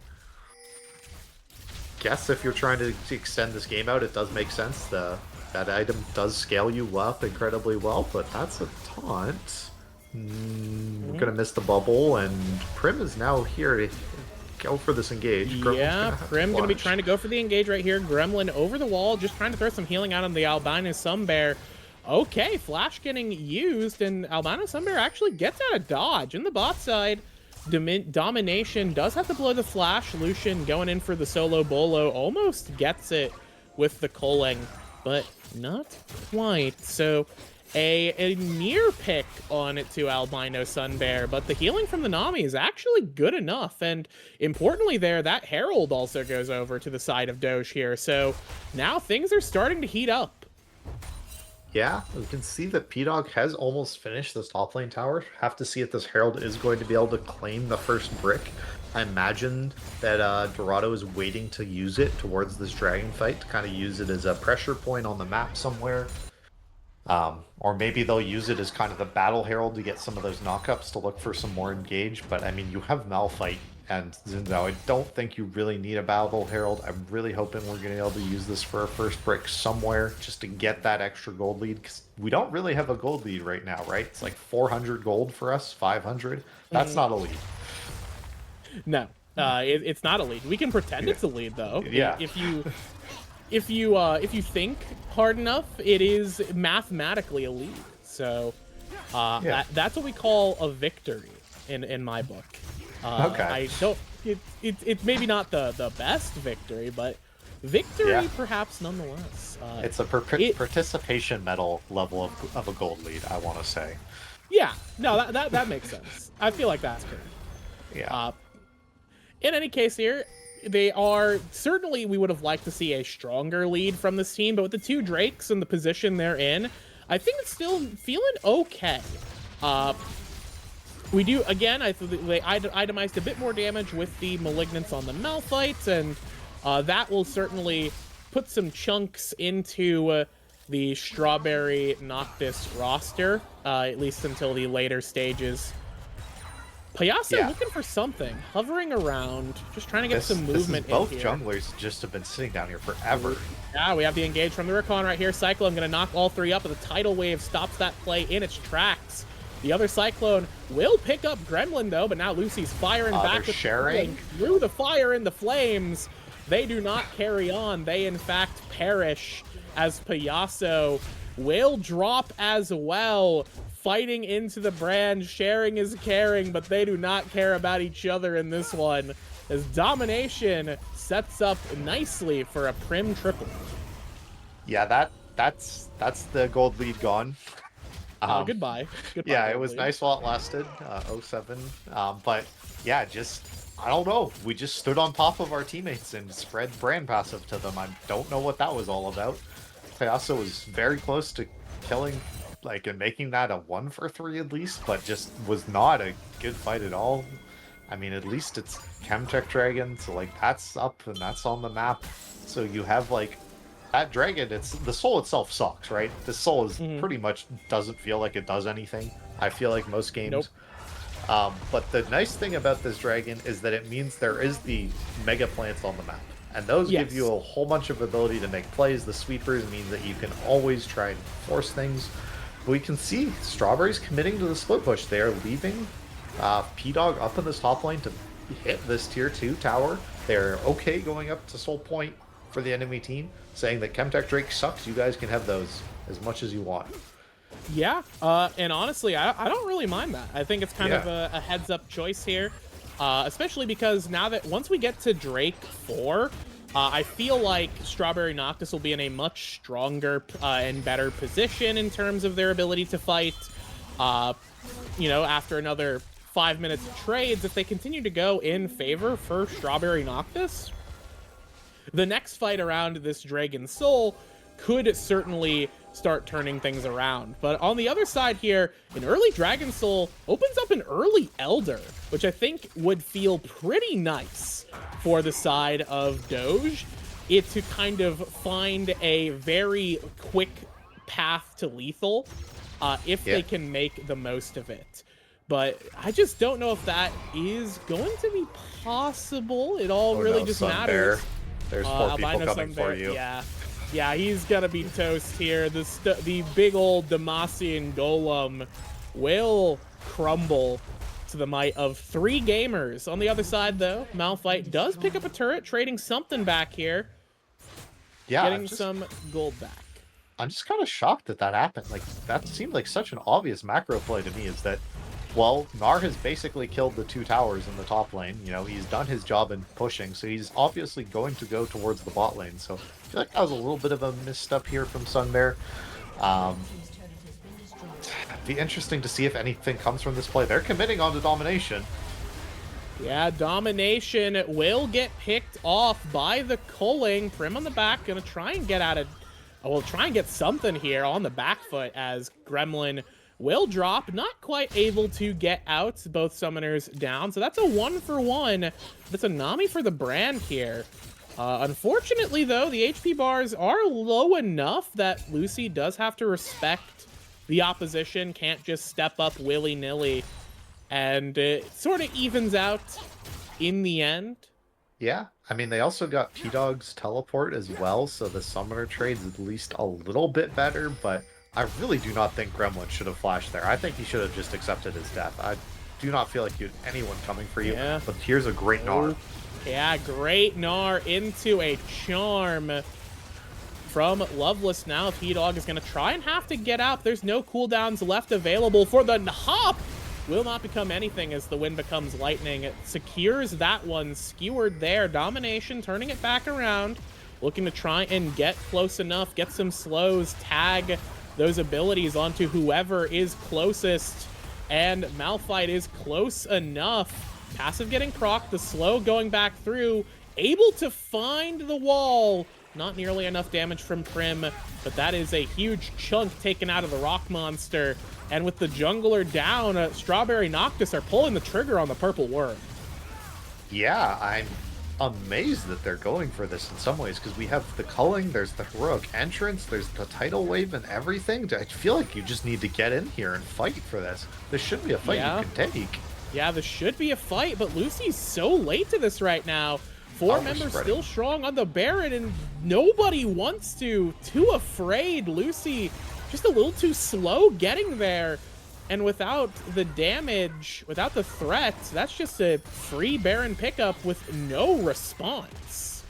Guess if you're trying to extend this game out, it does make sense. That item does scale you up incredibly well, but that's a taunt. We're gonna miss the bubble, and Prim is now here to go for this engage. Yeah, Prim gonna be trying to go for the engage right here. Gremlin over the wall, just trying to throw some healing out on the Albino Sunbear. Okay, Flash getting used, and Albino Sunbear actually gets out of dodge. In the bot side, Domination does have to blow the Flash. Lucian going in for the solo bolo, almost gets it with the culling, but not quite. So a near pick on it to Albino Sunbear, but the healing from the Nami is actually good enough. And importantly there, that Herald also goes over to the side of Doge here. So now things are starting to heat up. Yeah, we can see that P-Dog has almost finished this top lane tower. Have to see if this Herald is going to be able to claim the first brick. I imagine that Dorado is waiting to use it towards this dragon fight, to kind of use it as a pressure point on the map somewhere. Or maybe they'll use it as kind of the battle herald to get some of those knockups to look for some more engage. But I mean, you have Malphite and Zinzao. I don't think you really need a battle herald. I'm really hoping we're going to be able to use this for a first brick somewhere just to get that extra gold lead. Because we don't really have a gold lead right now, right? It's like 400 gold for us, 500. That's not a lead. No, it's not a lead. We can pretend it's a lead though. Yeah. If you think hard enough, it is mathematically a lead. So that's what we call a victory in my book. Okay. I don't. It's maybe not the best victory, but victory perhaps nonetheless. It's a participation medal level of a gold lead, I want to say. Yeah. No, that makes sense. I feel like that's correct. Yeah. In any case, here. They are certainly, we would have liked to see a stronger lead from this team, but with the two Drakes and the position they're in, I think it's still feeling okay. We do, again, they itemized a bit more damage with the Malignance on the Malphites, and that will certainly put some chunks into the Strawberry Noctis roster, at least until the later stages. Payaso looking for something, hovering around, just trying to get some movement in here. Both junglers just have been sitting down here forever. Yeah, we have the engage from the Recon right here. Cyclone going to knock all three up, but the Tidal Wave stops that play in its tracks. The other Cyclone will pick up Gremlin, though, but now Lucy's firing back with sharing through the fire and the flames. They do not carry on. They, in fact, perish as Payaso will drop as well. Fighting into the brand, sharing is caring, but they do not care about each other in this one, as Domination sets up nicely for a Prim triple. Yeah, that's the gold lead gone. Goodbye. Yeah, it was nice while it lasted, 07. But yeah, just, I don't know. We just stood on top of our teammates and spread brand passive to them. I don't know what that was all about. Payaso was very close to killing, and making that a 1 for 3 at least, but just was not a good fight at all. I mean, at least it's Chemtech Dragon, so that's up and that's on the map. So you have that dragon, the soul itself sucks, right? The soul is pretty much doesn't feel like it does anything. I feel like most games. Nope. But the nice thing about this dragon is that it means there is the mega plants on the map. And those give you a whole bunch of ability to make plays. The sweepers mean that you can always try and force things. We can see Strawberry's committing to the split push. They are leaving P-Dog up in this top lane to hit this tier 2 tower. They're okay going up to Soul Point for the enemy team, saying that Chemtech Drake sucks. You guys can have those as much as you want. Yeah, and honestly, I don't really mind that. I think it's kind of a heads-up choice here, especially because now that once we get to Drake 4, I feel like Strawberry Noctis will be in a much stronger and better position in terms of their ability to fight. After another 5 minutes of trades, if they continue to go in favor for Strawberry Noctis, the next fight around this Dragon Soul could certainly start turning things around. But on the other side here, an early Dragon Soul opens up an early Elder, which I think would feel pretty nice for the side of Doge. It to kind of find a very quick path to lethal if they can make the most of it. But I just don't know if that is going to be possible. It all really just matters. There's 4 people coming for you. Yeah, he's gonna be toast here. The big old Demacian Golem will crumble to the might of 3 gamers. On the other side, though, Malphite does pick up a turret, trading something back here. Yeah, getting some gold back. I'm just kind of shocked that happened. Like, that seemed like such an obvious macro play to me, is that, well, Gnar has basically killed the 2 towers in the top lane. You know, he's done his job in pushing, so he's obviously going to go towards the bot lane. So I feel like that was a little bit of a misstep here from Sunbear. Be interesting to see if anything comes from this play. They're committing onto domination. Yeah, domination will get picked off by the culling. Prim on the back, gonna try and get out of... Well, try and get something here on the back foot as Gremlin will drop. Not quite able to get out. Both summoners down. So that's a 1-for-1. That's a Nami for the brand here. Unfortunately, though, the HP bars are low enough that Lucy does have to respect the opposition. Can't just step up willy-nilly. And it sort of evens out in the end. Yeah, I mean, they also got P-Dog's teleport as well, so the summoner trade's at least a little bit better, but I really do not think Gremlin should have flashed there. I think he should have just accepted his death. I do not feel like you had anyone coming for you, but here's a great Gnar. Yeah, great Gnar into a charm from Loveless. Now P-Dog is going to try and have to get out. There's no cooldowns left available for the hop. Will not become anything as the wind becomes lightning. It secures that one. Skewered there. Domination turning it back around. Looking to try and get close enough. Get some slows. Tag those abilities onto whoever is closest. And Malphite is close enough. Passive getting procced. The slow going back through. Able to find the wall. Not nearly enough damage from Prim, but that is a huge chunk taken out of the rock monster. And with the jungler down, Strawberry Noctis are pulling the trigger on the purple worm. Yeah, I'm amazed that they're going for this in some ways, because we have the culling, there's the heroic entrance, there's the tidal wave and everything. I feel like you just need to get in here and fight for this. This should be a fight you can take. Yeah, this should be a fight, but Lucy's so late to this right now. 4 members still strong on the Baron, and nobody wants to. Too afraid. Lucy just a little too slow getting there. And without the damage, without the threat, that's just a free Baron pickup with no response.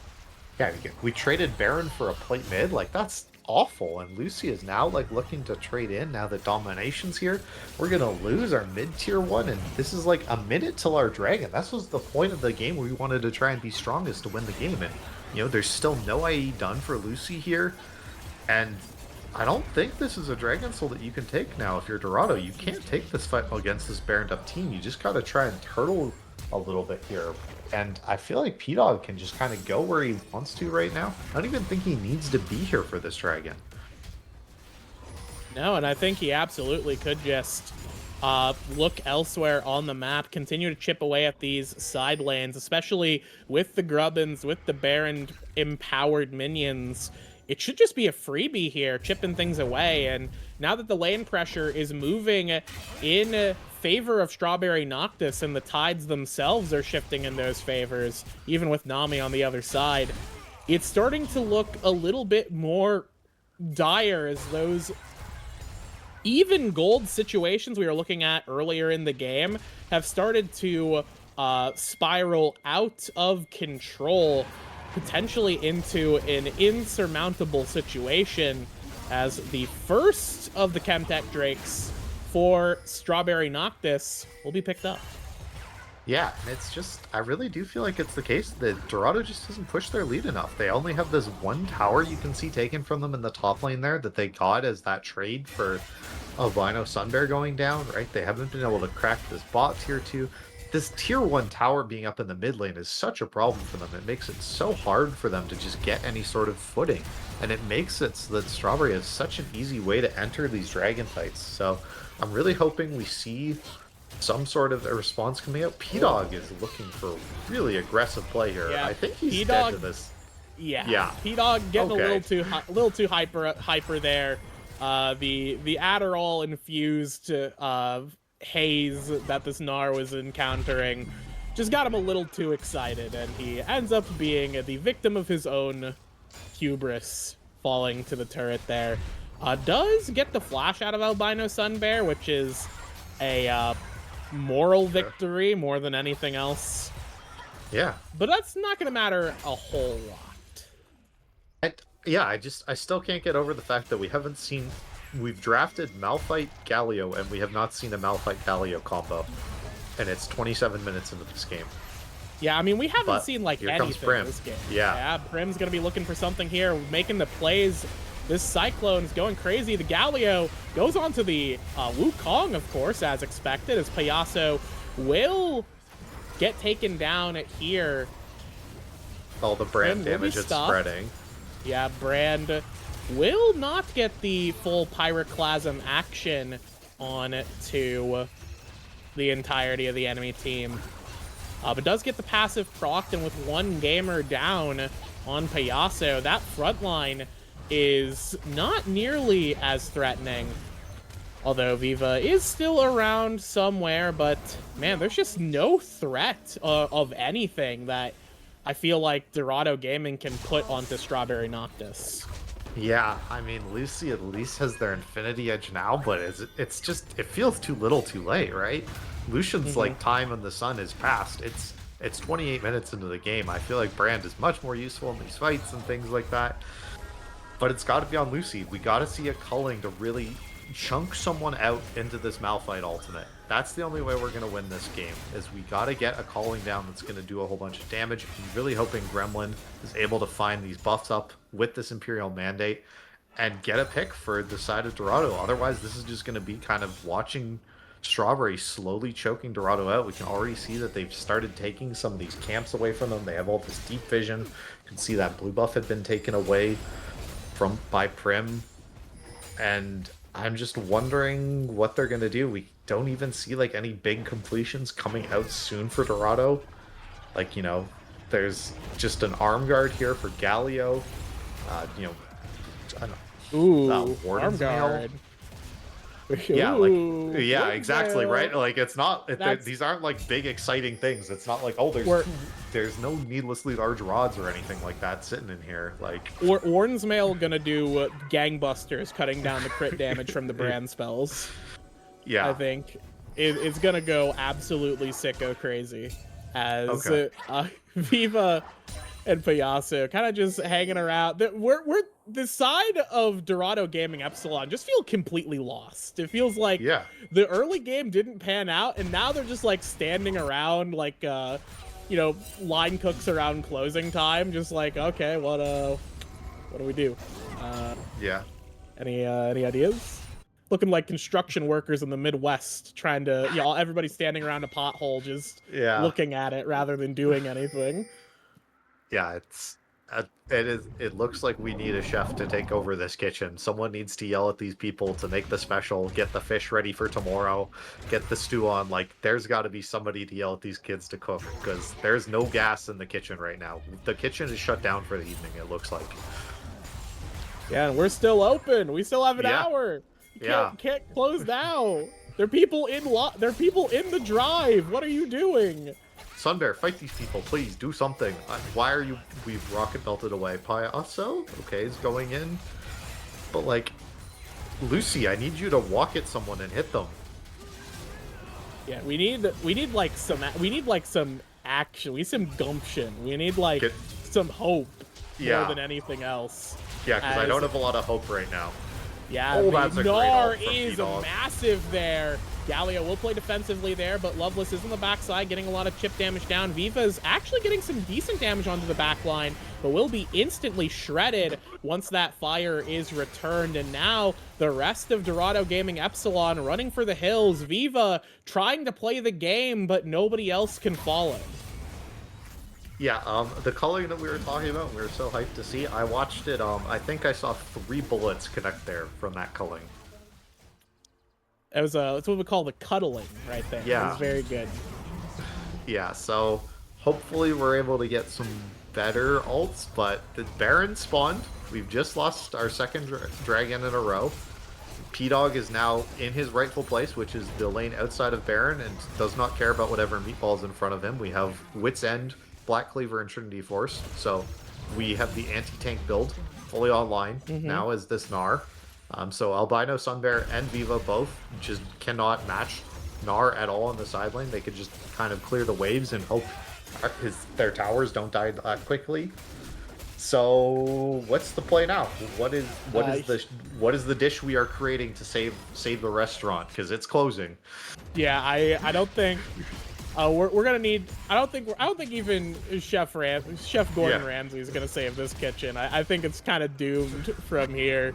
Yeah, we traded Baron for a plate mid. Like, that's awful. And Lucy is now, like, looking to trade in now that Domination's here. We're going to lose our mid-tier one, and this is like a minute till our dragon. That was the point of the game where we wanted to try and be strongest to win the game. And, you know, there's still no IE done for Lucy here. And I don't think this is a Dragon Soul that you can take now. If you're Dorado, you can't take this fight against this Baroned up team. You just got to try and turtle a little bit here. And I feel like P-Dog can just kind of go where he wants to right now. I don't even think he needs to be here for this dragon. No, and I think he absolutely could just look elsewhere on the map, continue to chip away at these side lanes, especially with the Grubbins, with the Baron empowered minions. It should just be a freebie here, chipping things away. And now that the lane pressure is moving in favor of Strawberry Noctis and the tides themselves are shifting in those favors, even with Nami on the other side, it's starting to look a little bit more dire as those even gold situations we were looking at earlier in the game have started to spiral out of control, potentially into an insurmountable situation as the first of the Chemtech Drakes for Strawberry Noctis will be picked up. Yeah, and it's just, I really do feel like it's the case that Dorado just doesn't push their lead enough. They only have this one tower you can see taken from them in the top lane there that they got as that trade for Albino Sunbear going down, right? They haven't been able to crack this bot tier 2. this tier 1 tower being up in the mid lane is such a problem for them. It makes it so hard for them to just get any sort of footing. And it makes it so that Strawberry has such an easy way to enter these dragon fights. So I'm really hoping we see some sort of a response coming out. P-Dog is looking for a really aggressive play here. Yeah, I think he's P-Dog, dead to this. Yeah. P-Dog getting a little too hyper there. The Adderall infused haze that this Gnar was encountering just got him a little too excited, and he ends up being the victim of his own hubris, falling to the turret there. Does get the flash out of Albino Sunbear, which is a moral victory more than anything else. Yeah. But that's not going to matter a whole lot. I still can't get over the fact that we've drafted Malphite Galio, and we have not seen a Malphite Galio combo. And it's 27 minutes into this game. Yeah, I mean, we haven't seen, like, here comes anything Prim. in this game. Yeah. Prim's going to be looking for something here, making the plays. This Cyclone's going crazy. The Galio goes on to the Wukong, of course, as expected, as Payaso will get taken down here. All the brand damage it's spreading. Yeah, Brand will not get the full Pyroclasm action on to the entirety of the enemy team. But does get the passive procced, and with one gamer down on Payaso, that front line is not nearly as threatening. Although Viva is still around somewhere, but man, there's just no threat of anything that I feel like Dorado Gaming can put onto Strawberry Noctis. Yeah, I mean, Lucy at least has their Infinity Edge now, but it feels too little too late, right? Lucian's like time in the sun is past. It's 28 minutes into the game. I feel like Brand is much more useful in these fights and things like that. But it's got to be on Lucy. We got to see a culling to really chunk someone out into this Malphite ultimate. That's the only way we're going to win this game, is we got to get a calling down that's going to do a whole bunch of damage. I'm really hoping Gremlin is able to find these buffs up with this Imperial Mandate and get a pick for the side of Dorado. Otherwise, this is just going to be kind of watching Strawberry slowly choking Dorado out. We can already see that they've started taking some of these camps away from them. They have all this deep vision. You can see that blue buff had been taken away by Prim. And I'm just wondering what they're going to do. We don't even see like any big completions coming out soon for Dorado. Like, you know, there's just an arm guard here for Galio. You know, I don't know. Ooh, arm guard. Yeah, like, yeah, exactly, well, right? Like, it's not, these aren't like big exciting things. It's not like, oh, there's no needlessly large rods or anything like that sitting in here. Like, Ornsmail gonna do gangbusters, cutting down the crit damage from the brand spells. Yeah, I think it's gonna go absolutely sicko crazy as Viva and Payaso kind of just hanging around. We're the side of Dorado Gaming Epsilon just feel completely lost. It feels like the early game didn't pan out, and now they're just like standing around like you know, line cooks around closing time, just like, okay, what do we do? Any ideas? Looking like construction workers in the Midwest, trying to, you know, everybody standing around a pothole, just looking at it rather than doing anything. Yeah, it looks like we need a chef to take over this kitchen. Someone needs to yell at these people to make the special, get the fish ready for tomorrow, get the stew on. Like, there's got to be somebody to yell at these kids to cook, because there's no gas in the kitchen right now. The kitchen is shut down for the evening, it looks like. Yeah, and we're still open. We still have an hour. Can't close now. There are people in the drive. What are you doing? Sunbear, fight these people, please, do something. Why are you... We've rocket belted away. Payaso? Okay, is going in. But, like, Lucy, I need you to walk at someone and hit them. Yeah, we need some action. We need some gumption. We need, like, some hope more than anything else. Yeah, because I don't have a lot of hope right now. Yeah, Oh, the that's a great Gnar ult from is P-Dog. massive there. Galio will play defensively there, but Loveless is on the backside, getting a lot of chip damage down. Viva is actually getting some decent damage onto the backline, but will be instantly shredded once that fire is returned. And now the rest of Dorado Gaming Epsilon running for the hills. Viva trying to play the game, but nobody else can follow. Yeah, the culling that we were talking about, we were so hyped to see. I watched it. I think I saw 3 bullets connect there from that culling. It was that's what we call the cuddling right there. Yeah. It was very good. Yeah, so hopefully we're able to get some better ults, but the Baron spawned. We've just lost our second dragon in a row. P-Dog is now in his rightful place, which is the lane outside of Baron, and does not care about whatever meatballs in front of him. We have Wit's End, Black Cleaver, and Trinity Force, so we have the anti-tank build fully online now as this Gnar. So Albino, Sunbear, and Viva both just cannot match Gnar at all on the side lane. They could just kind of clear the waves and hope their towers don't die that quickly. So what's the play now? What is the dish we are creating to save the restaurant, because it's closing? Yeah, I don't think we're gonna need. I don't think even Chef Gordon Ramsay is gonna save this kitchen. I think it's kind of doomed from here.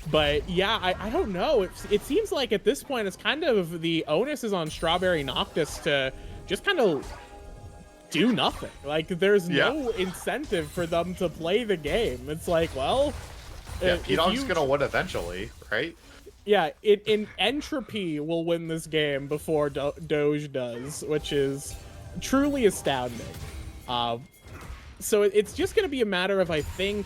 But yeah, I don't know. It seems like at this point it's kind of the onus is on Strawberry Noctis to just kind of do nothing. Like there's no incentive for them to play the game. It's like, well, yeah, P-Dog's gonna win eventually, right? Yeah, in Entropy will win this game before Doge does, which is truly astounding. So it's just gonna be a matter of, I think,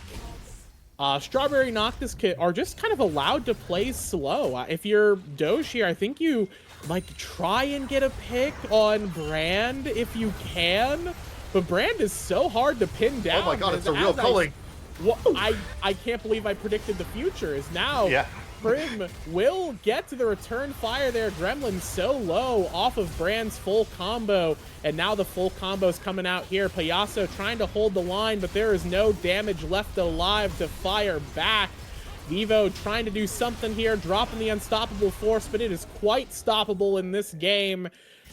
Strawberry Noctis are just kind of allowed to play slow. If you're Doge here, I think you like try and get a pick on Brand if you can, but Brand is so hard to pin down. Oh my god, it's a real culling. I can't believe I predicted the future. Is now Prim will get to the return fire there. Gremlin so low off of Brand's full combo, and now the full combo's coming out here. Payaso trying to hold the line, but there is no damage left alive to fire back. Vivo trying to do something here, dropping the unstoppable force, but it is quite stoppable in this game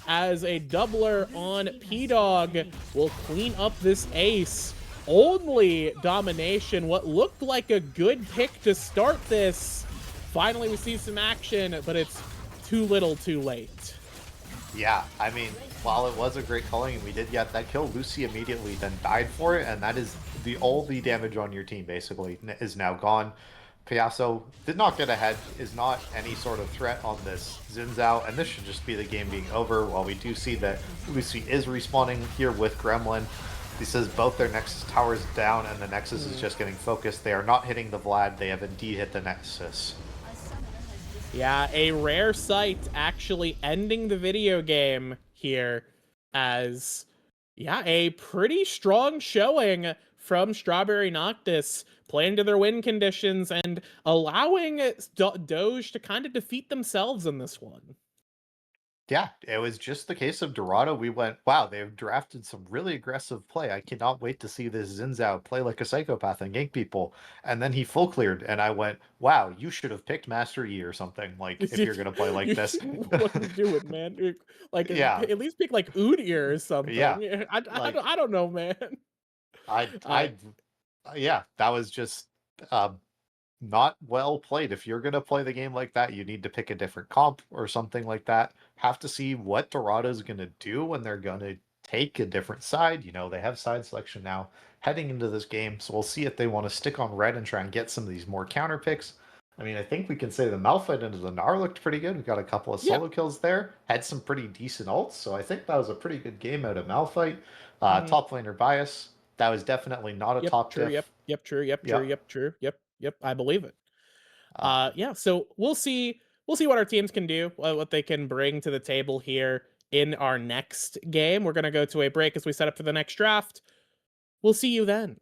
as a doubler on P-Dog will clean up this ace. Only domination, what looked like a good pick to start this. Finally, we see some action, but it's too little too late. Yeah, I mean, while it was a great culling and we did get that kill, Lucy immediately then died for it, and that is all the damage on your team basically is now gone. Payaso did not get ahead, is not any sort of threat on this Xin Zhao, and this should just be the game being over. While we do see that Lucy is respawning here with Gremlin, he says both their Nexus towers down and the Nexus is just getting focused. They are not hitting the Vlad, they have indeed hit the Nexus. Yeah, a rare sight actually ending the video game here as, yeah, a pretty strong showing from Strawberry Noctis, playing to their win conditions and allowing Doge to kind of defeat themselves in this one. Yeah, it was just the case of Dorado. We went, wow, they've drafted some really aggressive play. I cannot wait to see this Xin Zhao play like a psychopath and gank people. And then he full cleared, and I went, wow, you should have picked Master Yi or something, like, if you're going to play like this. What are you doing, man? Like, yeah. At least pick, like, Udyr or something. Yeah. I don't know, man. Yeah, that was just not well played. If you're going to play the game like that, you need to pick a different comp or something like that. Have to see what Dorado's going to do when they're going to take a different side. You know, they have side selection now heading into this game, so we'll see if they want to stick on red and try and get some of these more counter picks. I mean, I think we can say the Malphite into the Gnar looked pretty good. We got a couple of solo kills there, had some pretty decent ults, so I think that was a pretty good game out of Malphite. Top laner bias, that was definitely not a top diff. Yep, I believe it. Yeah, so we'll see what our teams can do, what they can bring to the table here in our next game. We're going to go to a break as we set up for the next draft. We'll see you then.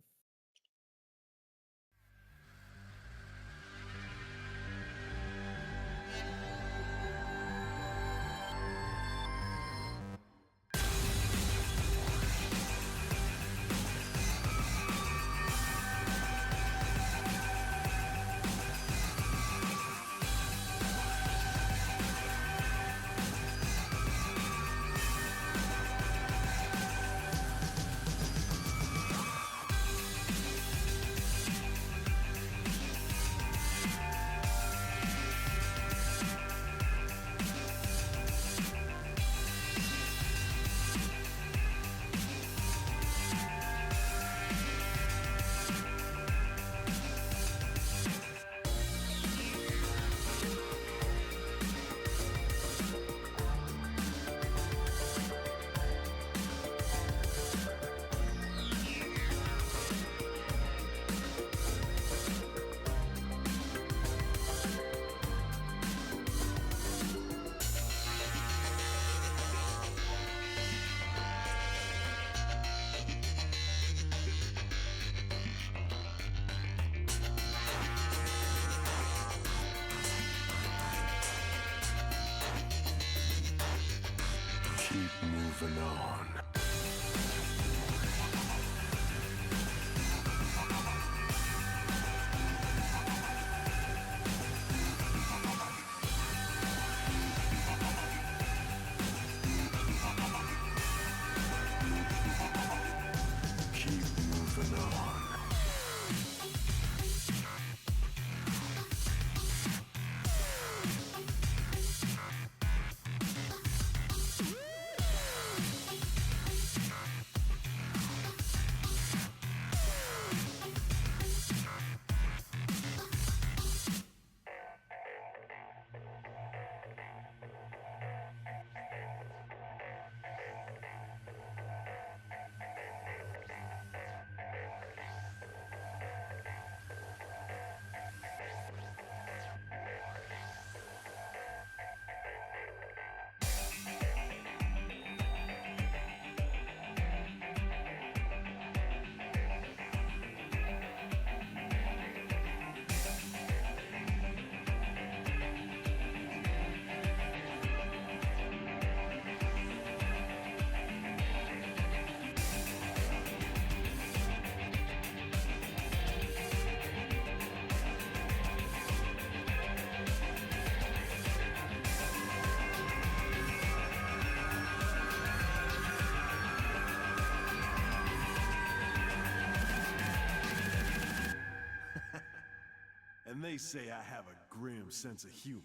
Keep moving on. Keep moving on. And they say I have a grim sense of humor.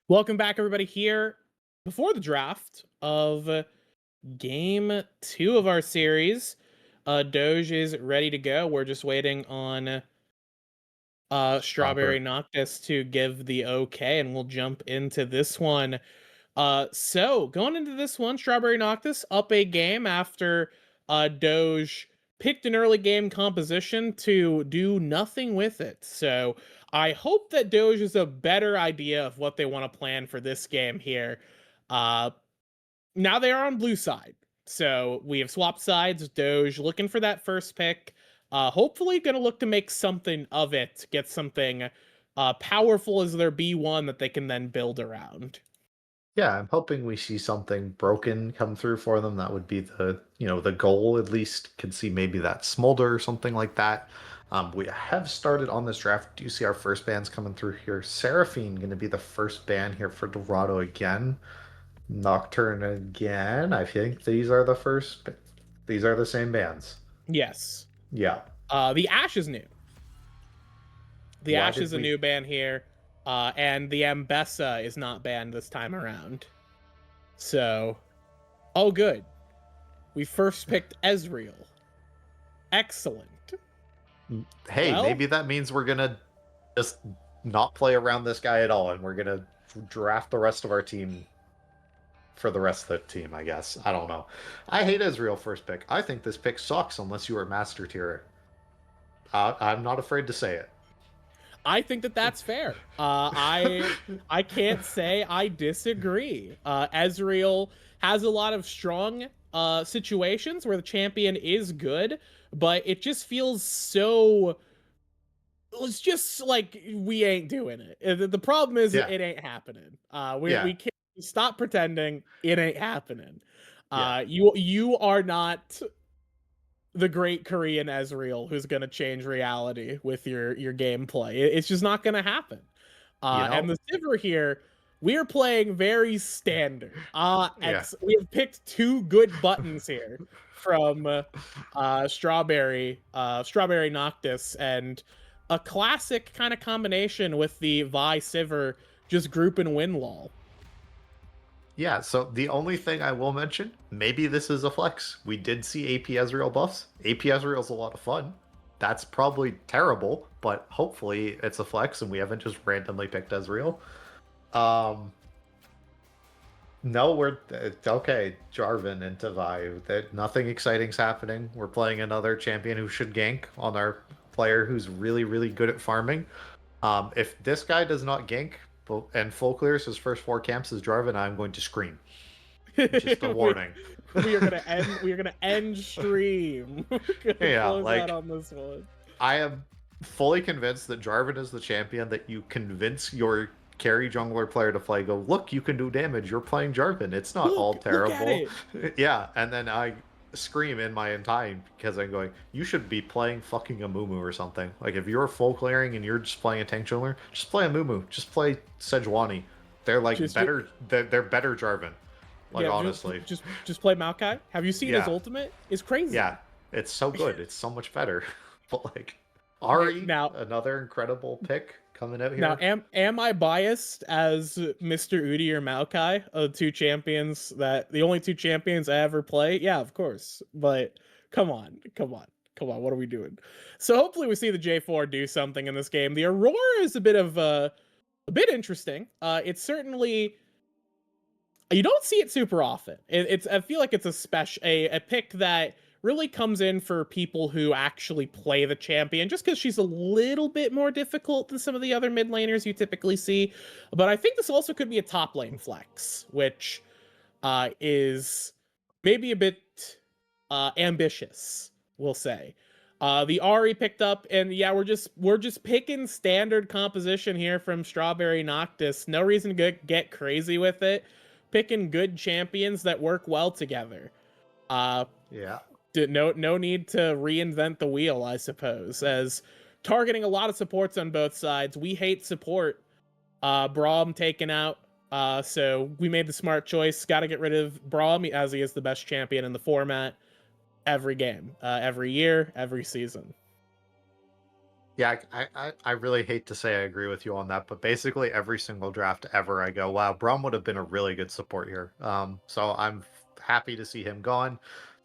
Welcome back, everybody, here before the draft of game 2 of our series. Doge is ready to go. We're just waiting on Strawberry Noctis to give the okay, and we'll jump into this one. So going into this one, Strawberry Noctis up a game after Doge picked an early game composition to do nothing with it. So I hope that Doge is a better idea of what they want to plan for this game here. Uh, Now they are on blue side. So we have swapped sides. Doge looking for that first pick. Hopefully going to look to make something of it, get something powerful as their B1 that they can then build around. Yeah, I'm hoping we see something broken come through for them. That would be the goal at least. Could see maybe that smolder or something like that. We have started on this draft. Do you see our first bands coming through here? Seraphine going to be the first band here for Dorado again. Nocturne again. I think these are the first. These are the same bands. Yes. Yeah. The Ash is new. The Why Ash did is a we- new band here. And the Ambessa is not banned this time around. So, oh good. We first picked Ezreal. Excellent. Hey, Well- maybe that means we're gonna just not play around this guy at all, and we're gonna draft the rest of our team for the rest of the team, I guess. I don't know. I hate Ezreal first pick. I think this pick sucks unless you are master tier. I'm not afraid to say it. I think that that's fair. I can't say I disagree. Ezreal has a lot of strong situations where the champion is good, but it just feels so. It's just like we ain't doing it. The problem is Yeah. it ain't happening. Yeah. We can't stop pretending it ain't happening. Yeah. You are not the great Korean Ezreal who's gonna change reality with your gameplay. It's just not gonna happen. And the Sivir here, we are playing very standard. Yeah. We have picked two good buttons here from Strawberry Noctis, and a classic kind of combination with the Vi Sivir just group and win lol. Yeah, so the only thing I will mention, maybe this is a flex. We did see AP Ezreal buffs. AP Ezreal's a lot of fun. That's probably terrible, but hopefully it's a flex and we haven't just randomly picked Ezreal. No, we're okay. Jarvan into Vi. Nothing exciting's happening. We're playing another champion who should gank on our player who's really, really good at farming. If this guy does not gank and full clears his first 4 camps as Jarvan, I'm going to scream. Just a warning. we are gonna end stream. Yeah, close like- out on this one. I am fully convinced that Jarvan is the champion that you convince your carry jungler player to play. Go, look, you can do damage. You're playing Jarvan. It's not all Look at terrible. Yeah, and then I scream in my time because I'm going, you should be playing fucking a Mumu or something. Like if you're full clearing and you're just playing a tank jungler, just play a Mumu. Just play Sejuani. They're like Just- better. They're better Jarvan. Like Yeah, honestly, just play Maokai. Have you seen his Yeah. ultimate? It's crazy. yeah, it's so good. It's so much better. But like Ari, Now- another incredible pick coming out here. Now, am I biased as Mr. Udi or Maokai, the only two champions I ever play? Yeah, of course. But come on. What are we doing? So hopefully we see the J4 do something in this game. The Aurora is a bit interesting. It's certainly, you don't see it super often. I feel like it's a pick that really comes in for people who actually play the champion, just because she's a little bit more difficult than some of the other mid laners you typically see. But I think this also could be a top lane flex, which is maybe a bit ambitious, we'll say. The Ari picked up, and yeah, we're just picking standard composition here from Strawberry Noctis. No reason to get crazy with it. Picking good champions that work well together. Yeah. No need to reinvent the wheel, I suppose, as targeting a lot of supports on both sides. We hate support. Braum taken out, so we made the smart choice. Got to get rid of Braum, as he is the best champion in the format every game, every year, every season. Yeah, I really hate to say I agree with you on that, but basically every single draft ever I go, wow, Braum would have been a really good support here. So I'm happy to see him gone.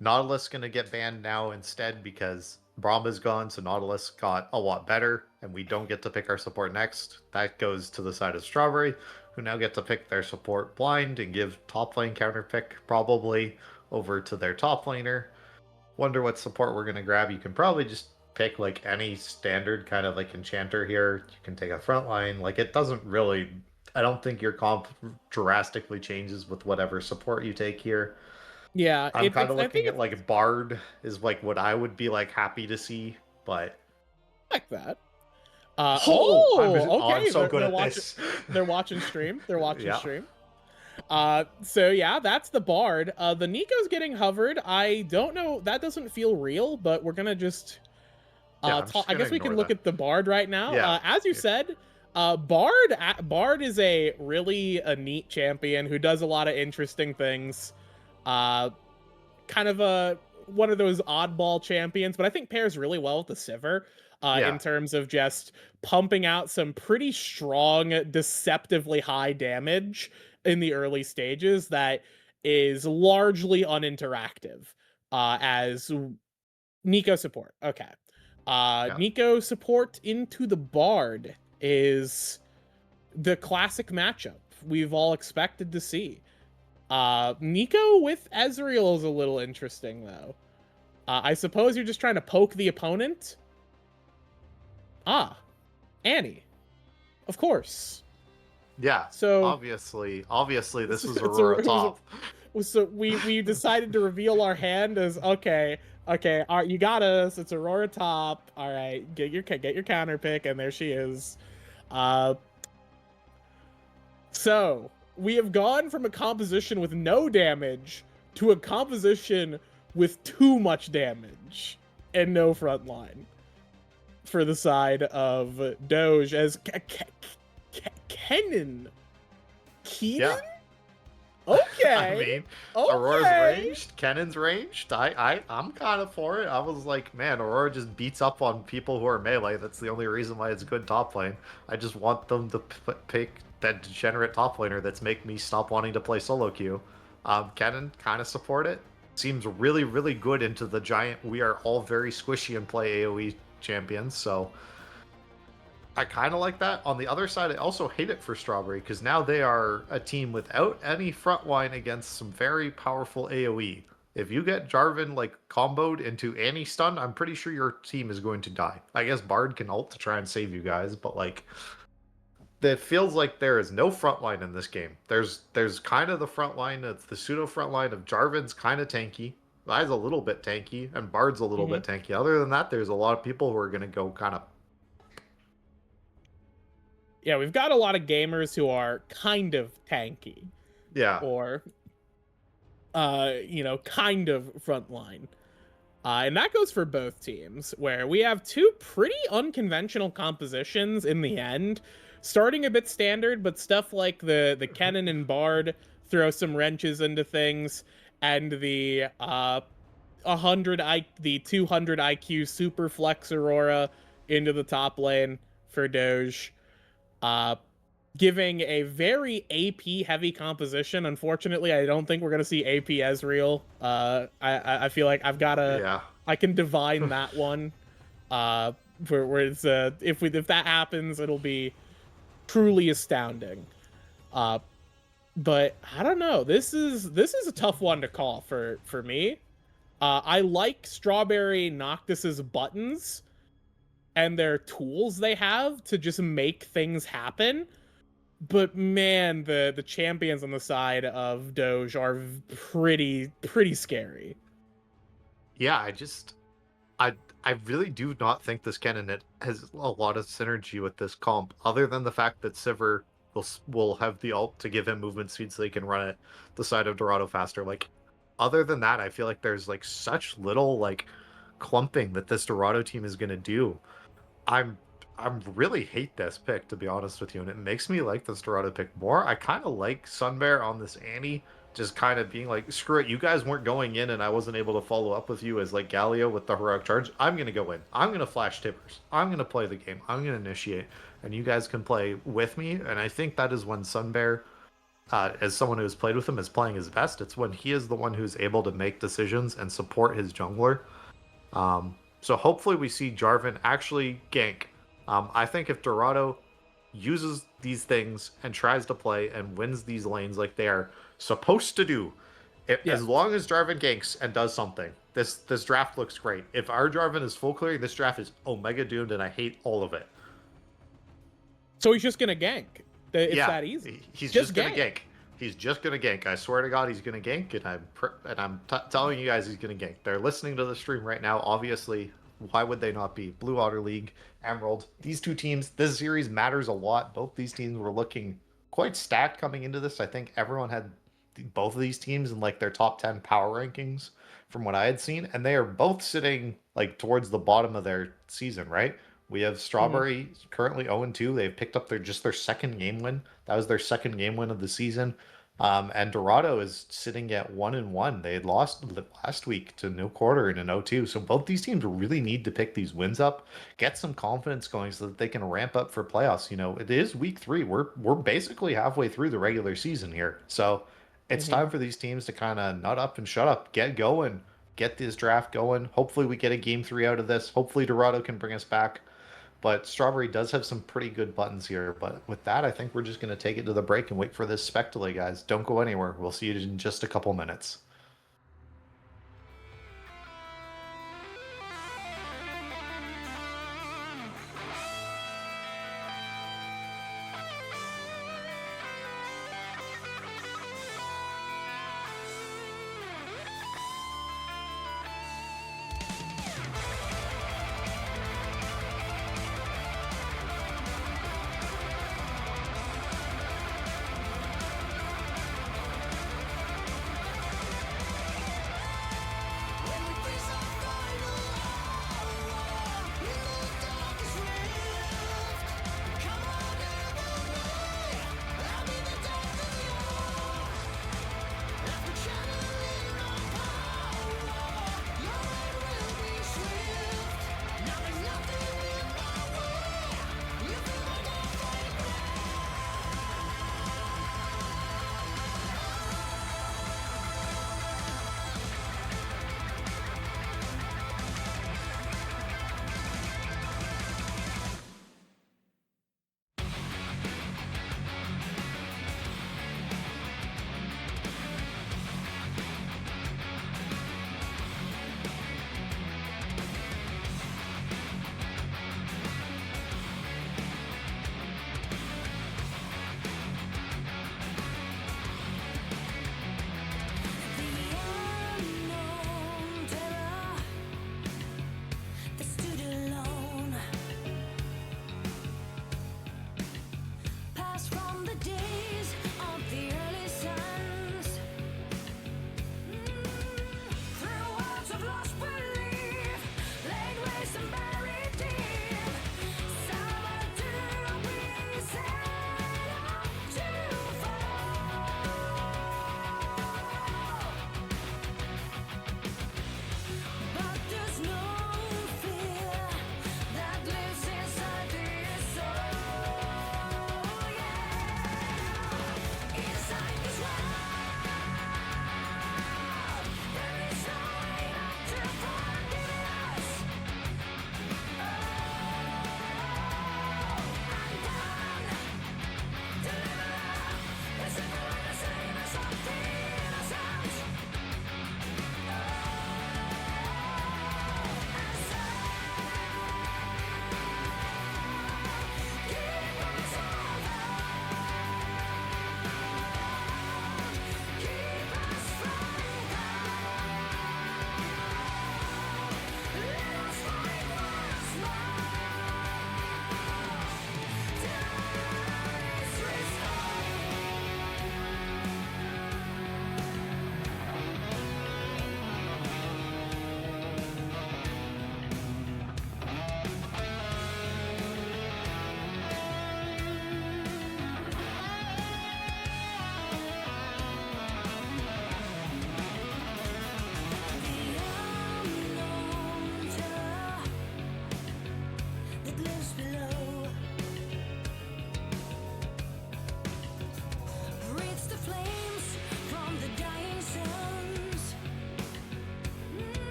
Nautilus going to get banned now instead because Braum is gone, so Nautilus got a lot better, and we don't get to pick our support next. That goes to the side of Strawberry, who now get to pick their support blind and give top lane counter pick probably over to their top laner. Wonder what support we're gonna grab. You can probably just pick like any standard kind of like enchanter here. You can take a front line. Like it doesn't really. I don't think your comp drastically changes with whatever support you take here. Yeah, I'm kind of I looking think at it's like Bard is like what I would be like happy to see, but like that. I'm Okay. so good They're at watching. this. They're watching stream. They're watching Yeah, stream. So yeah, that's the Bard. The Nico's getting hovered. I don't know. That doesn't feel real, but we're gonna just yeah. I'm talk. just I gonna guess we can ignore look that. at the Bard right now. Yeah, As you said, Bard is a really a neat champion who does a lot of interesting things. Kind of a one of those oddball champions, but I think pairs really well with the Sivir. In yeah, terms of just pumping out some pretty strong, deceptively high damage in the early stages that is largely uninteractive as Nico support. Okay. yeah, Nico support into the Bard is the classic matchup we've all expected to see. Nico with Ezreal is a little interesting, though. I suppose you're just trying to poke the opponent? Ah, Annie. Of course. yeah. So, Obviously, this is it's Aurora it was top. so we decided to reveal our hand as okay, all right, you got us. It's Aurora top. All right, get your counter pick, and there she is. Uh, so we have gone from a composition with no damage to a composition with too much damage and no front line for the side of Doge as Kennen. Keenan? Yeah. Okay. I mean, okay. Aurora's ranged, Kennen's ranged. I'm kind of for it. I was like, man, Aurora just beats up on people who are melee. That's the only reason why it's a good top lane. I just want them to pick that degenerate top laner that's make me stop wanting to play solo queue. Kennen kind of support it. Seems really, really good into the giant. We are all very squishy and play AoE champions, so I kind of like that. On the other side, I also hate it for Strawberry because now they are a team without any front line against some very powerful AoE. If you get Jarvan like comboed into any stun, I'm pretty sure your team is going to die. I guess Bard can ult to try and save you guys, but like it feels like there is no front line in this game. There's kind of the front line of the pseudo front line of Jarvan's kind of tanky. Vi's a little bit tanky, and Bard's a little bit tanky. Other than that, there's a lot of people who are going to go kind of. Yeah, we've got a lot of gamers who are kind of tanky. Yeah. Or, kind of frontline. And that goes for both teams, where we have two pretty unconventional compositions in the end. Starting a bit standard, but stuff like the Kennen and Bard throw some wrenches into things, and the 200 IQ Super Flex Aurora into the top lane for Doge. Giving a very AP heavy composition. Unfortunately, I don't think we're gonna see AP Ezreal. I feel like I can divine that one. Where it's if that happens, it'll be truly astounding. But I don't know. This is a tough one to call for me. I like Strawberry Noctis's buttons and their tools they have to just make things happen. But man, the champions on the side of Doge are pretty scary. Yeah, I really do not think this Kennen has a lot of synergy with this comp, other than the fact that Sivir will have the ult to give him movement speed so he can run at the side of Dorado faster. Like, other than that, I feel like there's like such little like clumping that this Dorado team is gonna do. I'm really hate this pick, to be honest with you, and it makes me like this Dorado pick more. I kind of like Sunbear on this Annie, just kind of being like, screw it, you guys weren't going in and I wasn't able to follow up with you as like Galio with the heroic charge. I'm gonna go in. I'm gonna flash tippers. I'm gonna play the game. I'm gonna initiate, and you guys can play with me. And I think that is when Sunbear, as someone who's played with him, is playing his best. It's when he is the one who's able to make decisions and support his jungler. So hopefully we see Jarvan actually gank. I think if Dorado uses these things and tries to play and wins these lanes like they are supposed to do. Yeah. As long as Jarvan ganks and does something, this draft looks great. If our Jarvan is full clearing, this draft is Omega doomed, and I hate all of it. So he's just gonna gank. It's Yeah, that easy. He's just gonna gank. He's just gonna gank. I swear to God, he's gonna gank, and I'm telling you guys, he's gonna gank. They're listening to the stream right now. Obviously, why would they not be? Blue Otter League, Emerald. These two teams. This series matters a lot. Both these teams were looking quite stacked coming into this. I think everyone had both of these teams in like their top 10 power rankings from what I had seen, and they are both sitting like towards the bottom of their season, right? We have Strawberry currently 0-2. They've picked up their second game win. That was their second game win of the season. And Dorado is sitting at 1-1. They had lost last week to No Quarter in an 0-2. So both these teams really need to pick these wins up, get some confidence going so that they can ramp up for playoffs. You know, it is week 3. We're basically halfway through the regular season here. So it's time for these teams to kind of nut up and shut up, get going, get this draft going. Hopefully we get a game 3 out of this. Hopefully Dorado can bring us back. But Strawberry does have some pretty good buttons here. But with that, I think we're just going to take it to the break and wait for this spec delay, guys. Don't go anywhere. We'll see you in just a couple minutes.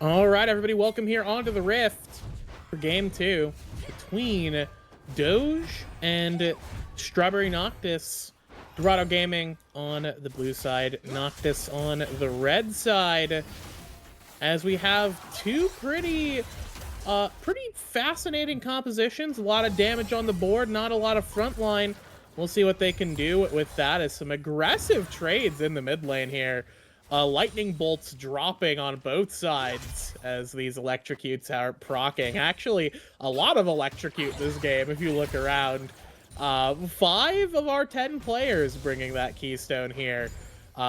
All right, everybody, welcome here onto the Rift for game 2 between Doge and Strawberry Noctis. Dorado Gaming on the blue side, Noctis on the red side. As we have two pretty fascinating compositions, a lot of damage on the board, not a lot of front line. We'll see what they can do with that as some aggressive trades in the mid lane here. Lightning bolts dropping on both sides as these electrocutes are proccing. Actually, a lot of electrocute this game if you look around. 5 of our 10 players bringing that keystone here.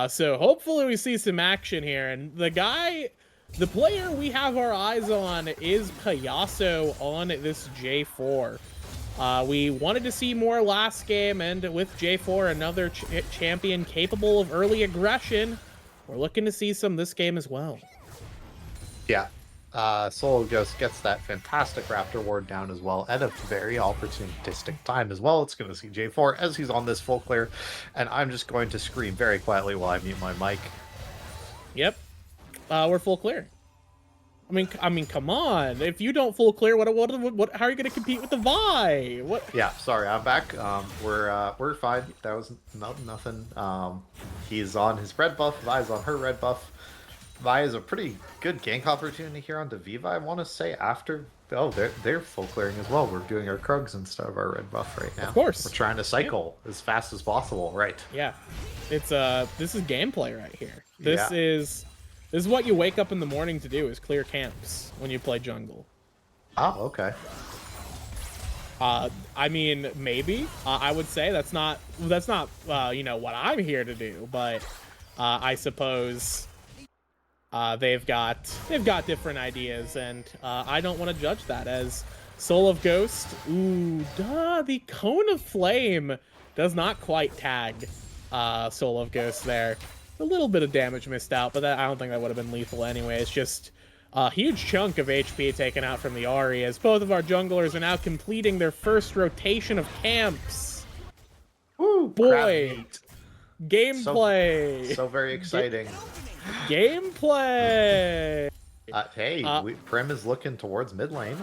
So hopefully we see some action here. And the player we have our eyes on is Payaso on this J4. We wanted to see more last game, and with J4, another champion capable of early aggression, we're looking to see some this game as well. Yeah. Solo Ghost gets that fantastic Raptor ward down as well at a very opportunistic time as well. It's going to see J4 as he's on this full clear, and I'm just going to scream very quietly while I mute my mic. Yep. We're full clear. I mean, come on. If you don't full clear, what how are you going to compete with the Vi? What? Yeah, sorry, I'm back. We're fine. That was nothing. He's on his red buff. Vi's on her red buff. Vi is a pretty good gank opportunity here on Viva. I want to say after. Oh, they're full clearing as well. We're doing our Krugs instead of our red buff right now. Of course. We're trying to cycle as fast as possible. Right. Yeah. It's this is gameplay right here. This is what you wake up in the morning to do, is clear camps when you play jungle. Oh, okay. I mean, maybe. I would say that's not you know, what I'm here to do, but I suppose they've got different ideas, and I don't want to judge that. As Soul of Ghost, the Cone of Flame does not quite tag Soul of Ghost there. A little bit of damage missed out, but I don't think that would have been lethal anyway. It's just a huge chunk of HP taken out from the Ahri, as both of our junglers are now completing their first rotation of camps. Woo, boy! Gameplay! So very exciting. Gameplay! Hey, Prim is looking towards mid lane.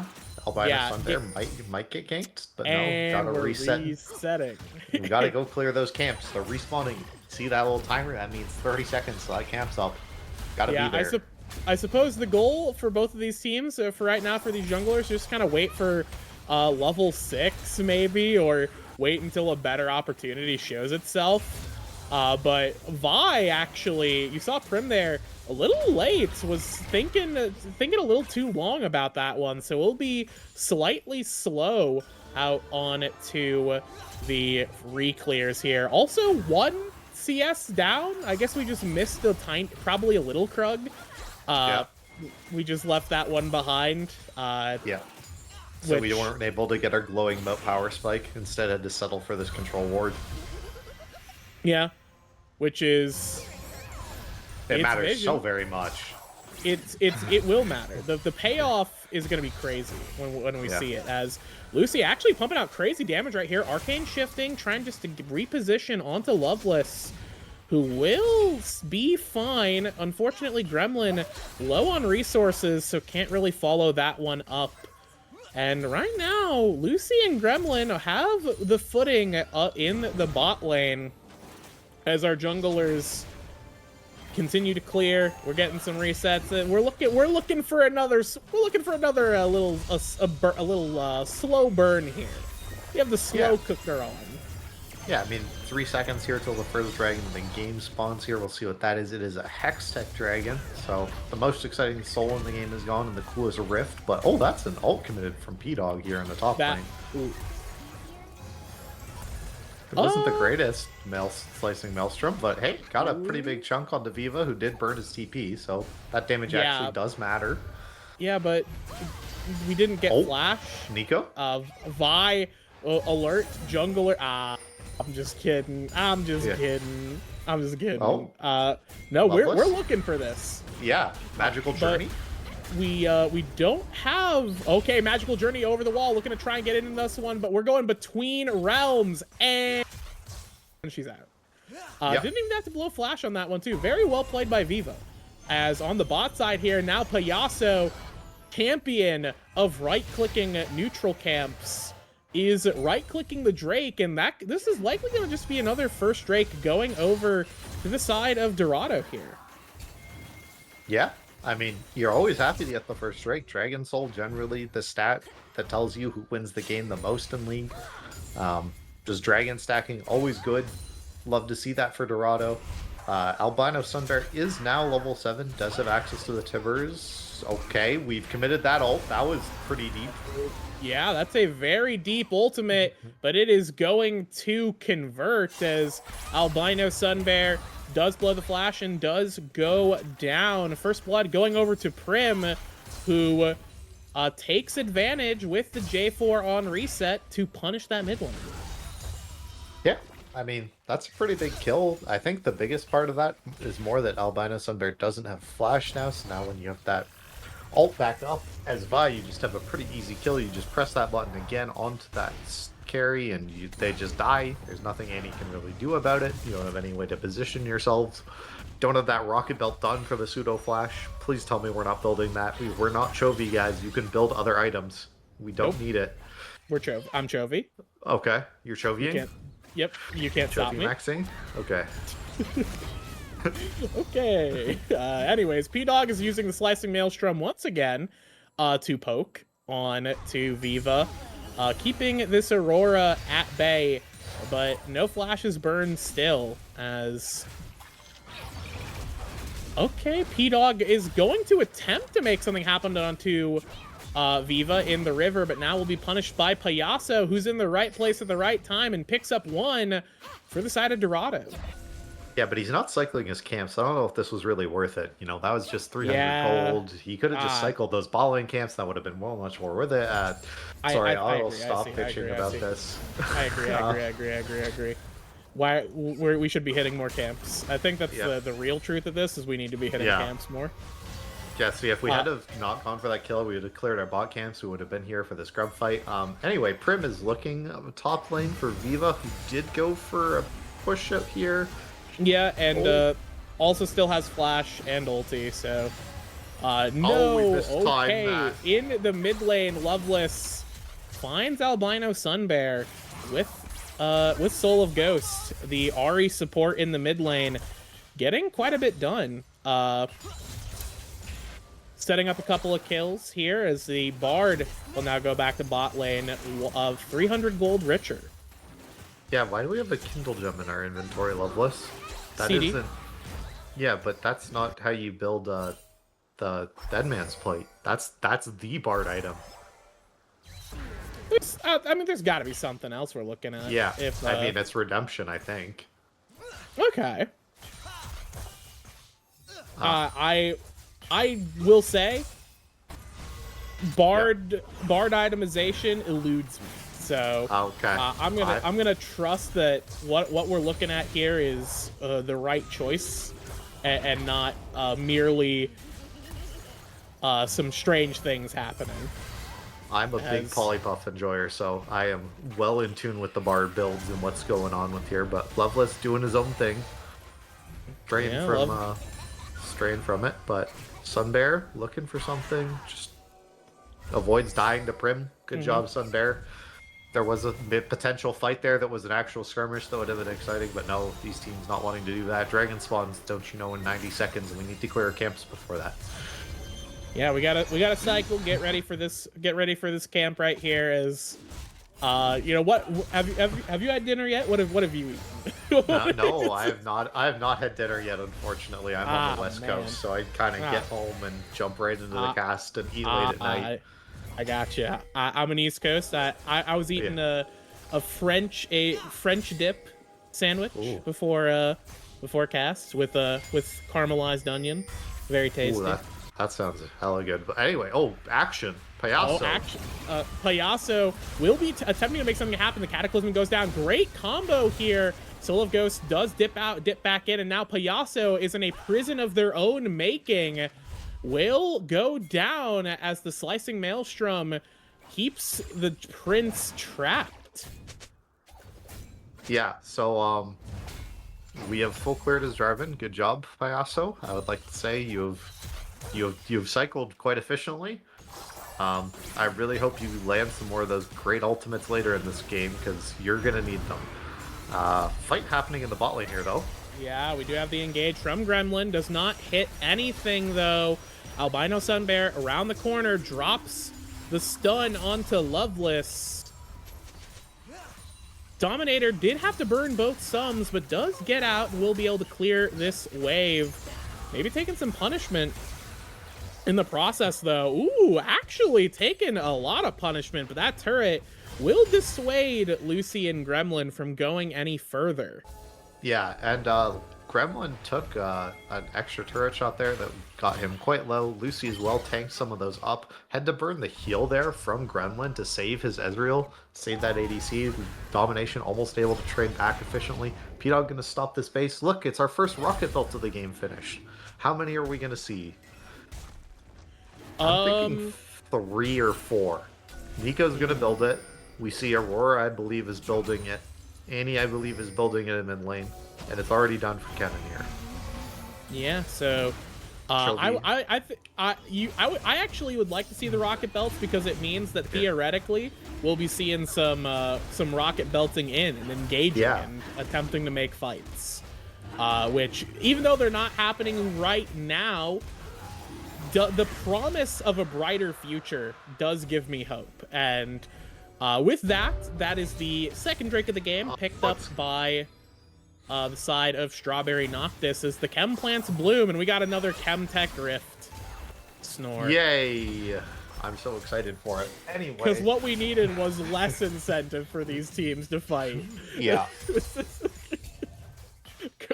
Albino Sunbear might get ganked, but no, gotta reset. Resetting. We gotta go clear those camps. They're respawning. See that little timer? That means 30 seconds till that camp's up. Gotta be there. I suppose the goal for both of these teams, for right now, for these junglers, just kind of wait for level 6 maybe, or wait until a better opportunity shows itself. But Vi, actually, you saw Prim there a little late, was thinking a little too long about that one, so we'll be slightly slow out on to the re-clears here. Also, 1 CS down. I guess we just missed probably a little Krug. We just left that one behind. So we weren't able to get our glowing moat power spike. Instead had to settle for this control ward. Yeah, which is... It matters so very much. It will matter. The payoff is going to be crazy when we see it, as Lucy actually pumping out crazy damage right here. Arcane shifting, trying just to reposition onto Loveless, who will be fine. Unfortunately, Gremlin low on resources, so can't really follow that one up. And right now, Lucy and Gremlin have the footing in the bot lane as our junglers continue to clear. We're getting some resets, and we're looking for another little slow burn here. We have the slow cooker on. Yeah, I mean, 3 seconds here till the first dragon in the game spawns here. We'll see what that is. It is a Hextech dragon, so the most exciting soul in the game is gone, and the coolest rift. But that's an ult committed from P-Dog here in the top lane. It wasn't the greatest slicing Maelstrom, but hey, got a pretty big chunk on Viva, who did burn his TP, so that damage actually does matter. Yeah, but we didn't get flash. Nico? Vi alert jungler. I'm just kidding. I'm just kidding. No, we're looking for this. Yeah, magical journey. We don't have... Okay, magical journey over the wall, looking to try and get into this one, but we're going between realms, and she's out. Didn't even have to blow flash on that one too. Very well played by Vivo. as on the bot side here, now Payaso, champion of right-clicking neutral camps, is right-clicking the Drake, and this is likely going to just be another first Drake going over to the side of Dorado here. Yeah, I mean, you're always happy to get the first Drake. Dragon Soul, generally the stat that tells you who wins the game the most in League. Just dragon stacking, always good. Love to see that for Dorado. Albino Sunbear is now level 7, does have access to the Tibbers. Okay, we've committed that ult. That was pretty deep. Yeah, that's a very deep ultimate, but it is going to convert as Albino Sunbear does blow the flash and does go down. First blood going over to Prim, who takes advantage with the J4 on reset to punish that mid lane. Yeah, I mean, that's a pretty big kill. I think the biggest part of that is more that Albino Sunbear doesn't have flash now, so now when you have that ult back up as Vi, you just have a pretty easy kill. You just press that button again onto that carry and they just die. There's nothing Annie can really do about it. You don't have any way to position yourselves. Don't have that rocket belt done for the pseudo flash. Please tell me we're not building that. We're not Chovy, guys. You can build other items. We don't need it. I'm Chovy. Okay, you're Chovying? Yep, you can't stop me. Maxing? Okay. Okay. Anyways, P-Dog is using the Slicing Maelstrom once again to poke on to Viva, keeping this Aurora at bay, but no flashes burned still as... Okay, P-Dog is going to attempt to make something happen onto Viva in the river, but now will be punished by Payaso, who's in the right place at the right time and picks up one for the side of Dorado. Yeah, but he's not cycling his camps. So I don't know if this was really worth it. You know, that was just 300 gold. He could have just cycled those ball-in camps. That would have been much more worth it. Sorry, I'll stop bitching about this. I agree. Why we should be hitting more camps. I think that's the real truth of this, is we need to be hitting camps more. Yeah, see, if we had have not gone for that kill, we would have cleared our bot camps. We would have been here for the scrub fight. Anyway, Prim is looking top lane for Viva, who did go for a push up here. Yeah, and also still has flash and ulti, so no. Okay, in the mid lane, Loveless finds Albino Sunbear with Soul of Ghost, the Ahri support in the mid lane, getting quite a bit done. Setting up a couple of kills here as the Bard will now go back to bot lane of 300 gold richer. Yeah, why do we have a Kindle Gem in our inventory, Loveless? That CD? isn't... Yeah, but that's not how you build the Deadman's Plate. That's the Bard item. I mean, there's got to be something else we're looking at. Yeah, I mean, it's Redemption, I think. Okay. I will say, Bard itemization eludes me. So okay. I'm gonna trust that what we're looking at here is the right choice, and not merely some strange things happening. I'm a big Polypuff enjoyer, so I am well in tune with the Bard builds and what's going on with here. But Loveless doing his own thing, straying from it. But Sunbear looking for something, just avoids dying to Prim. Good job, Sunbear. There was a potential fight there that was an actual skirmish that would have been exciting, but no, these teams not wanting to do that. Dragon spawns, don't you know, in 90 seconds, and we need to clear our camps before that. Yeah, we gotta cycle. Get ready for this camp right here. As you know, what have you had dinner yet? What have you eaten? No, I have not. I have not had dinner yet. Unfortunately, I'm on the West Coast, so I kind of get home and jump right into the cast and eat late at night. I gotcha. I'm an East Coast. I was eating a French dip sandwich before cast with caramelized onion. Very tasty. Ooh, that sounds hella good. But anyway, action. Payaso. Action. Payaso will be attempting to make something happen. The Cataclysm goes down. Great combo here. Soul of Ghost does dip back in, and now Payaso is in a prison of their own making. Will go down as the Slicing Maelstrom keeps the Prince trapped. Yeah, so We have full cleared as Jarvan. Good job, Payaso. I would like to say you've cycled quite efficiently. I really hope you land some more of those great ultimates later in this game because you're gonna need them. Fight happening in the bot lane here though. Yeah, we do have the engage from Gremlin. Does not hit anything though. Albino Sunbear around the corner drops the stun onto Loveless. Dominator did have to burn both sums, but does get out and will be able to clear this wave. Maybe taking some punishment in the process, though. Ooh, actually taking a lot of punishment, but that turret will dissuade Lucy and Gremlin from going any further. Yeah, and Gremlin took an extra turret shot there that got him quite low. Lucy as well tanked some of those up. Had to burn the heal there from Gremlin to save his Ezreal, save that ADC. Domination almost able to trade back efficiently. P-Dog gonna stop this base. Look, it's our first rocket belt of the game finish. How many are we gonna see? I'm thinking 3 or 4. Nico's gonna build it. We see Aurora, I believe, is building it. Annie, I believe, is building it in mid lane, and it's already done for Kennen here. Yeah, so I actually would like to see the rocket belts because it means that theoretically we'll be seeing some rocket belting in and engaging and attempting to make fights. Which, even though they're not happening right now, the promise of a brighter future does give me hope. And with that is the second Drake of the game, picked up by the side of Strawberry Noctis as the Chem plants bloom, and we got another Chem Tech Rift. Snore. Yay! I'm so excited for it. Anyway. Because what we needed was less incentive for these teams to fight. Yeah.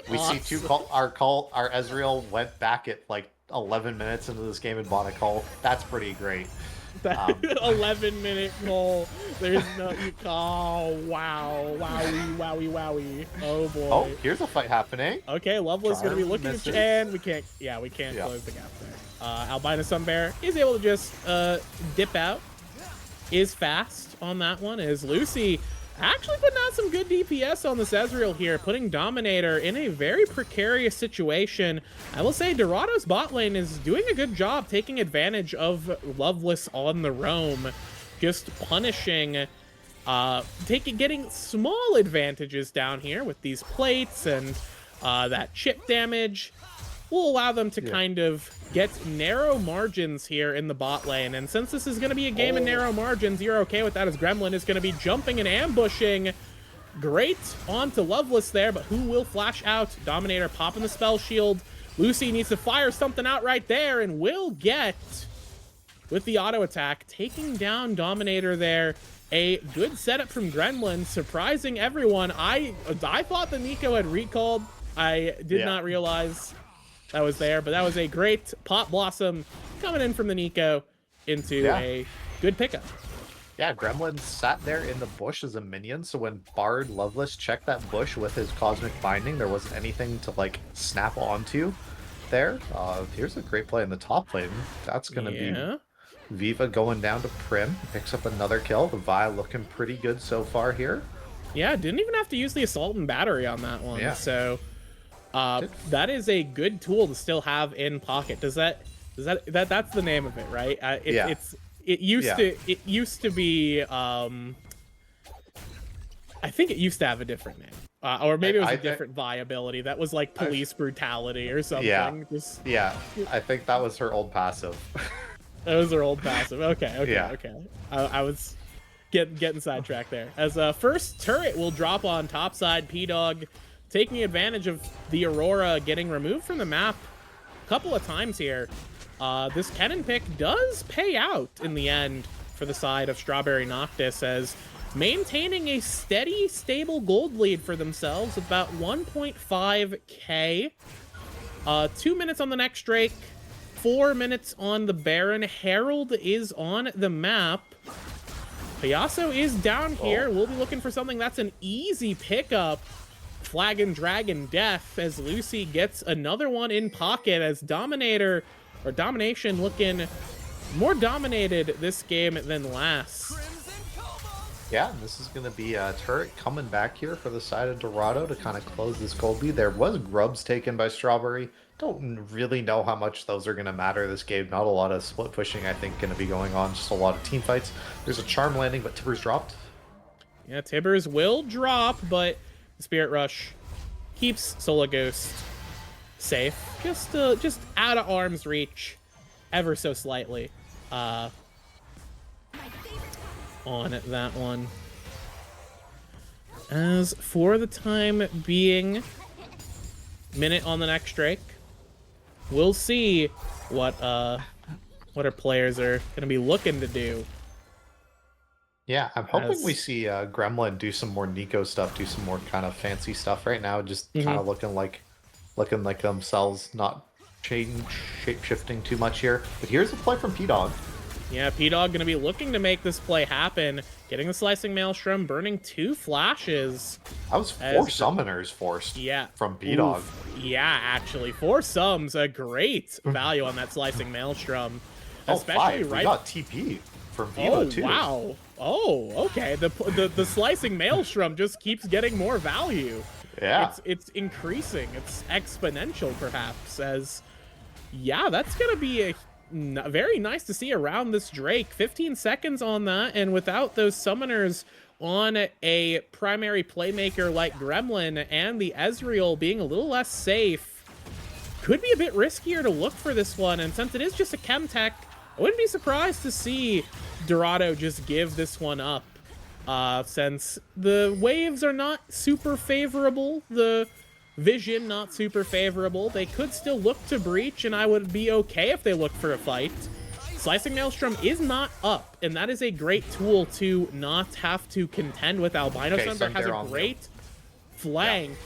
We see our Ezreal went back at like 11 minutes into this game and bought a call. That's pretty great. That 11-minute goal. There's no. Oh wow, wowie. Oh boy. Oh, here's a fight happening. Okay, Loveless is gonna be looking at and we can't. Yeah, we can't close the gap there. Albino Sunbear is able to just dip out. Is fast on that one. Is Lucy actually putting out some good DPS on this Ezreal here, putting Dominator in a very precarious situation. I will say Dorado's bot lane is doing a good job taking advantage of Loveless on the roam, just punishing, getting small advantages down here with these plates and that chip damage. Will allow them to kind of get narrow margins here in the bot lane. And since this is going to be a game of narrow margins, you're okay with that, as Gremlin is going to be jumping and ambushing. Great onto Loveless there, but who will flash out? Dominator popping the spell shield. Lucy needs to fire something out right there and will get, with the auto attack, taking down Dominator there. A good setup from Gremlin, surprising everyone. I thought the Nico had recalled. I did not realize that was there, but that was a great Pot Blossom coming in from the Nico into a good pickup. Yeah, Gremlin sat there in the bush as a minion, so when Bard Loveless checked that bush with his Cosmic Binding, there wasn't anything to, like, snap onto there. Here's a great play in the top lane. That's going to be Viva going down to Prim, picks up another kill. The Vi looking pretty good so far here. Yeah, didn't even have to use the Assault and Battery on that one, so that is a good tool to still have in pocket. That's the name of it, right? It used to be I think it used to have a different name, or maybe it was a different viability that was like police brutality or something. I think that was her old passive. That was her old passive. Okay. I was getting sidetracked there. As first turret will drop on top side, P-Dog taking advantage of the Aurora getting removed from the map a couple of times here. This Kennen pick does pay out in the end for the side of Strawberry Noctis, as maintaining a steady, stable gold lead for themselves, about 1.5k. 2 minutes on the next Drake, 4 minutes on the Baron. Herald is on the map. Payaso is down here. We'll be looking for something that's an easy pickup. Flag and Dragon Death, as Lucy gets another one in pocket, as Domination looking more dominated this game than last. Yeah, and this is going to be a turret coming back here for the side of Dorado to kind of close this gold lead. There was grubs taken by Strawberry. Don't really know how much those are going to matter this game. Not a lot of split pushing, I think, going to be going on. Just a lot of team fights. There's a charm landing, but Tibbers dropped. Yeah, Tibbers will drop, but Spirit Rush keeps Solar Ghost safe. Just out of arm's reach, ever so slightly. On that one. As for the time being, minute on the next Drake. We'll see what our players are gonna be looking to do. Yeah, I'm hoping we see Gremlin do some more Nico stuff, do some more kind of fancy stuff right now. Just kind of looking like themselves, not shape shifting too much here. But here's a play from P-Dog. Yeah, P-Dog gonna be looking to make this play happen. Getting the Slicing Maelstrom, burning 2 flashes. That was 4 summoners forced from P-Dog. Yeah, actually. 4 sums, a great value on that Slicing Maelstrom. Especially right. We got TP from Vivo too. Wow. Oh, okay. The Slicing Maelstrom just keeps getting more value. Yeah. It's increasing. It's exponential, perhaps, as... Yeah, that's gonna be very nice to see around this Drake. 15 seconds on that, and without those summoners on a primary playmaker like Gremlin and the Ezreal being a little less safe, could be a bit riskier to look for this one. And since it is just a chem tech, I wouldn't be surprised to see Dorado just give this one up. Since the waves are not super favorable, the vision not super favorable, they could still look to breach, and I would be okay if they look for a fight. Slicing Maelstrom is not up, and that is a great tool to not have to contend with. Albino Sunbear has a great flank.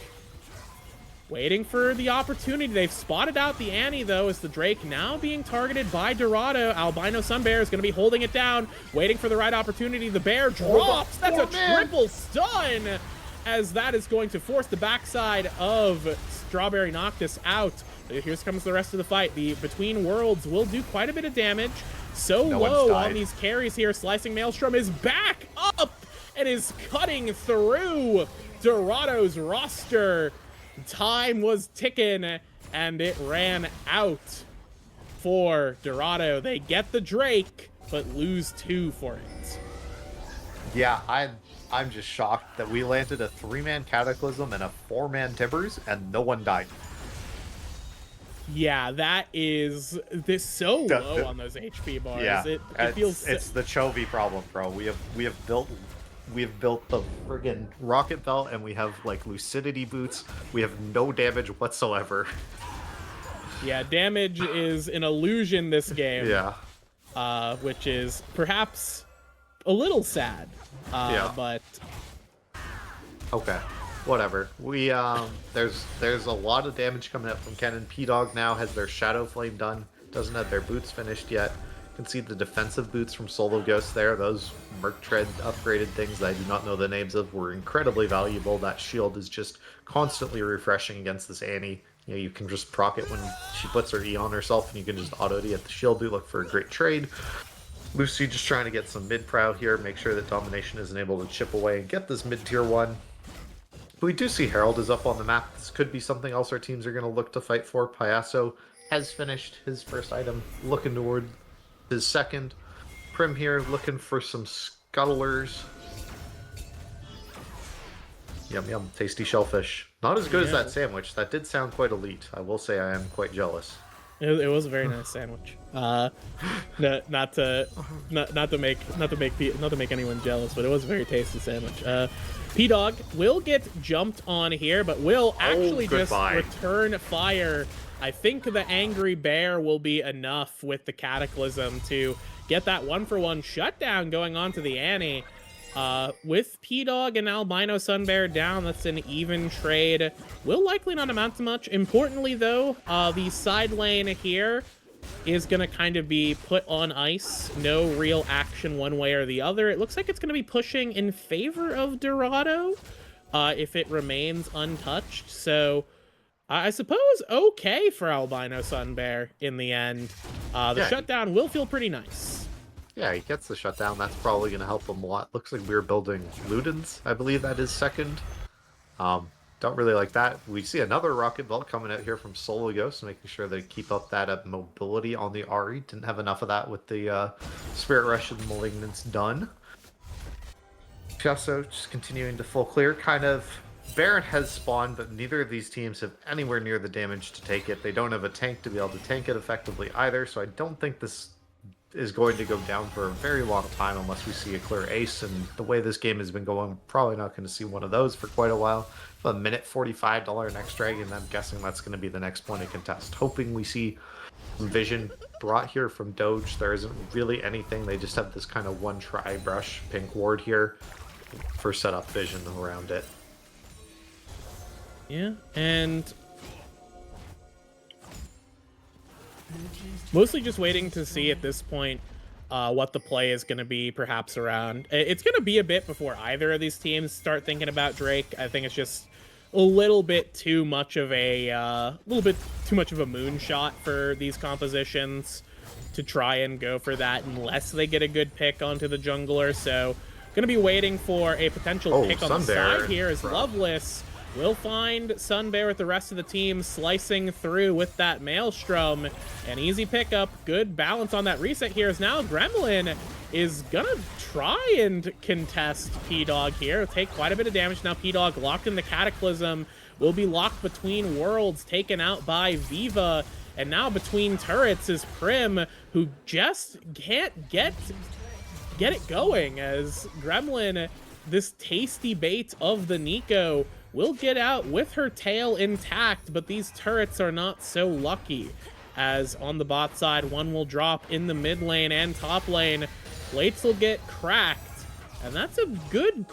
Waiting for the opportunity. They've spotted out the Annie, though, as the Drake now being targeted by Dorado. Albino Sunbear is going to be holding it down, waiting for the right opportunity. The bear drops. That's a triple stun, as that is going to force the backside of Strawberry Noctis out. Here comes the rest of the fight. The Between Worlds will do quite a bit of damage. So low on these carries here. Slicing Maelstrom is back up and is cutting through Dorado's roster. Time was ticking, and it ran out for Dorado. They get the Drake, but lose 2 for it. Yeah, I'm just shocked that we landed a 3-man Cataclysm and a 4-man Tibbers, and no one died. Yeah, that is so low on those HP bars. Yeah, it feels it's the Chovy problem, bro. We have built the friggin' rocket belt, and we have like lucidity boots. We have no damage whatsoever. Yeah, damage is an illusion this game. Yeah. Which is perhaps a little sad. But okay, whatever. We there's a lot of damage coming up from Kennen. P-Dog now has their Shadow Flame done. Doesn't have their boots finished yet. You can see the defensive boots from Solo Ghost there. Those Merc Tread upgraded things that I do not know the names of were incredibly valuable. That shield is just constantly refreshing against this Annie. You know, you can just proc it when she puts her E on herself, and you can just auto D at the shield. Do look for a great trade. Lucy just trying to get some mid-prow here, make sure that Domination isn't able to chip away and get this mid-tier 1. But we do see Herald is up on the map. This could be something else our teams are going to look to fight for. Payaso has finished his first item, looking toward his second. Prim here looking for some scuttlers. Yum yum, tasty shellfish. Not as good as that sandwich. That did sound quite elite. I will say I am quite jealous. It was a very nice sandwich. Not to make anyone jealous, but it was a very tasty sandwich. P-Dog will get jumped on here, but will actually just return fire. I think the Angry Bear will be enough with the Cataclysm to get that 1-for-1 shutdown going on to the Annie. With P-Dog and Albino Sunbear down, that's an even trade. Will likely not amount to much. Importantly, though, the side lane here is going to kind of be put on ice. No real action one way or the other. It looks like it's going to be pushing in favor of Dorado if it remains untouched. So I suppose okay for Albino Sunbear in the end. The shutdown will feel pretty nice. Yeah, he gets the shutdown. That's probably going to help him a lot. Looks like we're building Ludens. I believe that is second. Don't really like that. We see another rocket belt coming out here from Solo Ghost, making sure they keep up that mobility on the Ari. Didn't have enough of that with the Spirit Rush and Malignance done. Picasso just continuing to full clear. Kind of Baron has spawned, but neither of these teams have anywhere near the damage to take it. They don't have a tank to be able to tank it effectively either, so I don't think this is going to go down for a very long time unless we see a clear ace. And the way this game has been going, probably not going to see one of those for quite a while. A minute $45 next dragon, I'm guessing that's going to be the next point of contest. Hoping we see some vision brought here from Doge. There isn't really anything. They just have this kind of one try brush pink ward here for setup vision around it. Yeah, and mostly just waiting to see at this point what the play is going to be, perhaps around. It's going to be a bit before either of these teams start thinking about Drake. I think it's just a little bit too much of a moonshot for these compositions to try and go for that unless they get a good pick onto the jungler. So going to be waiting for a potential pick on the side here as Loveless will find Sunbear with the rest of the team slicing through with that Maelstrom. An easy pickup. Good balance on that reset here as now Gremlin is gonna try and contest P-Dog here. Take quite a bit of damage. Now P-Dog locked in the Cataclysm. Will be locked between worlds, taken out by Viva. And now between turrets is Prim, who just can't get it going as Gremlin, this tasty bait of the Nico, will get out with her tail intact, but these turrets are not so lucky, as on the bot side, one will drop in the mid lane and top lane. Plates will get cracked, and that's a good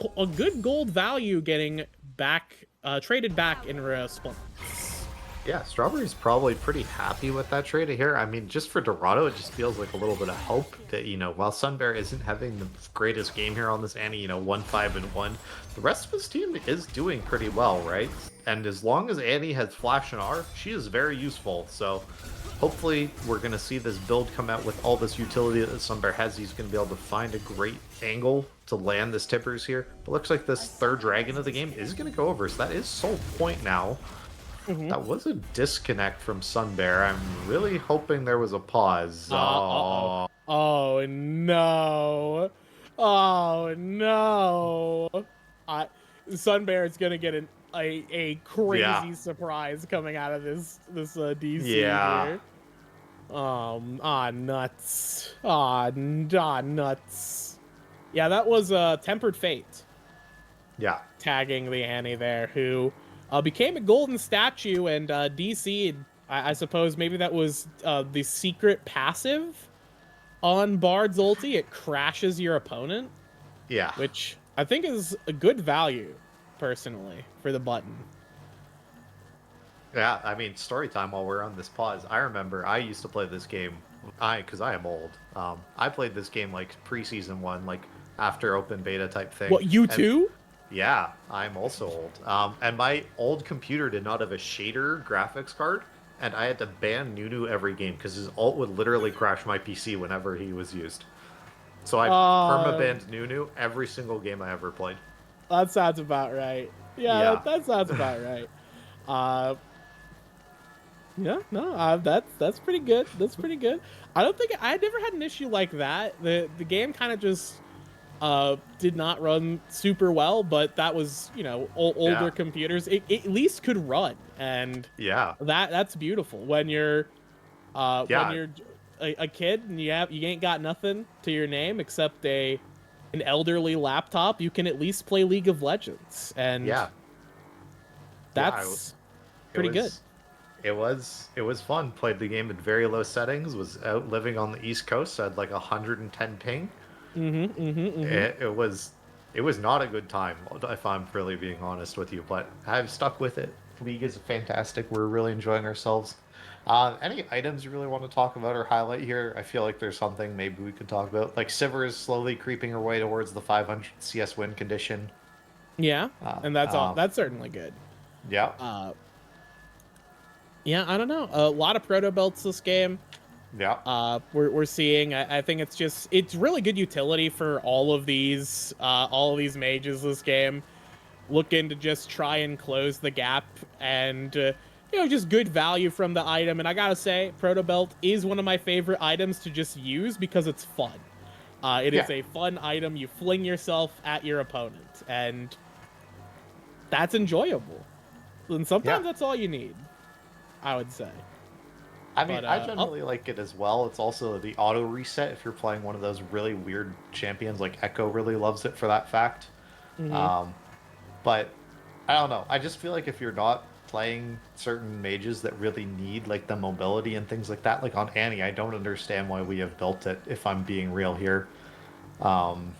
gold value getting back, traded back in response. Yeah, Strawberry's probably pretty happy with that trade here. I mean, just for Dorado, it just feels like a little bit of hope that, while Sunbear isn't having the greatest game here on this Annie, 1-5-1, the rest of his team is doing pretty well, right? And as long as Annie has Flash and R, she is very useful. So hopefully we're going to see this build come out with all this utility that Sunbear has. He's going to be able to find a great angle to land this Tippers here. But looks like this third dragon of the game is going to go over, so that is sole point now. That was a disconnect from Sunbear. I'm really hoping there was a pause. Oh no. Oh no. Sunbear is gonna get a crazy surprise coming out of this DC here. Nuts. Nuts. Yeah, that was Tempered Fate. Yeah. Tagging the Annie there, who became a golden statue and DC, I suppose maybe that was the secret passive on Bard's ulti. It crashes your opponent. Yeah. Which I think is a good value, personally, for the button. Yeah, I mean, story time while we're on this pause. I remember I used to play this game, because I am old. I played this game like pre-season 1, like after open beta type thing. What, you too? Yeah, I'm also old. And my old computer did not have a shader graphics card, and I had to ban Nunu every game because his ult would literally crash my PC whenever he was used. So I perma-banned Nunu every single game I ever played. That sounds about right. Yeah. That sounds about right. That's pretty good. That's pretty good. I never had an issue like that. The game kind of just did not run super well, but that was, older computers. It at least could run, and that's beautiful when you're a kid and you ain't got nothing to your name except an elderly laptop. You can at least play League of Legends, and that's pretty good. It was fun. Played the game at very low settings. Was out living on the East Coast. So I had like 110 ping. It was not a good time, if I'm really being honest with you, but I've stuck with it. League is fantastic. We're really enjoying ourselves. Any items you really want to talk about or highlight here? I feel like there's something maybe we could talk about. Like Sivir is slowly creeping her way towards the 500 CS win condition. Yeah, and that's certainly good. Yeah. Yeah, I don't know. A lot of proto belts this game. Yeah. We're seeing. I think it's really good utility for all of these mages this game. Looking to just try and close the gap and just good value from the item. And I gotta say, Proto Belt is one of my favorite items to just use because it's fun. It is Yeah. a fun item. You fling yourself at your opponent, and that's enjoyable. And sometimes Yeah. that's all you need, I would say. I mean, But I generally like it as well. It's also the auto reset if you're playing one of those really weird champions, like Echo really loves it for that fact. mhm. Um, but I don't know. I just feel like if you're not playing certain mages that really need like the mobility and things like that, like on Annie, I don't understand why we have built it, if I'm being real here. Um,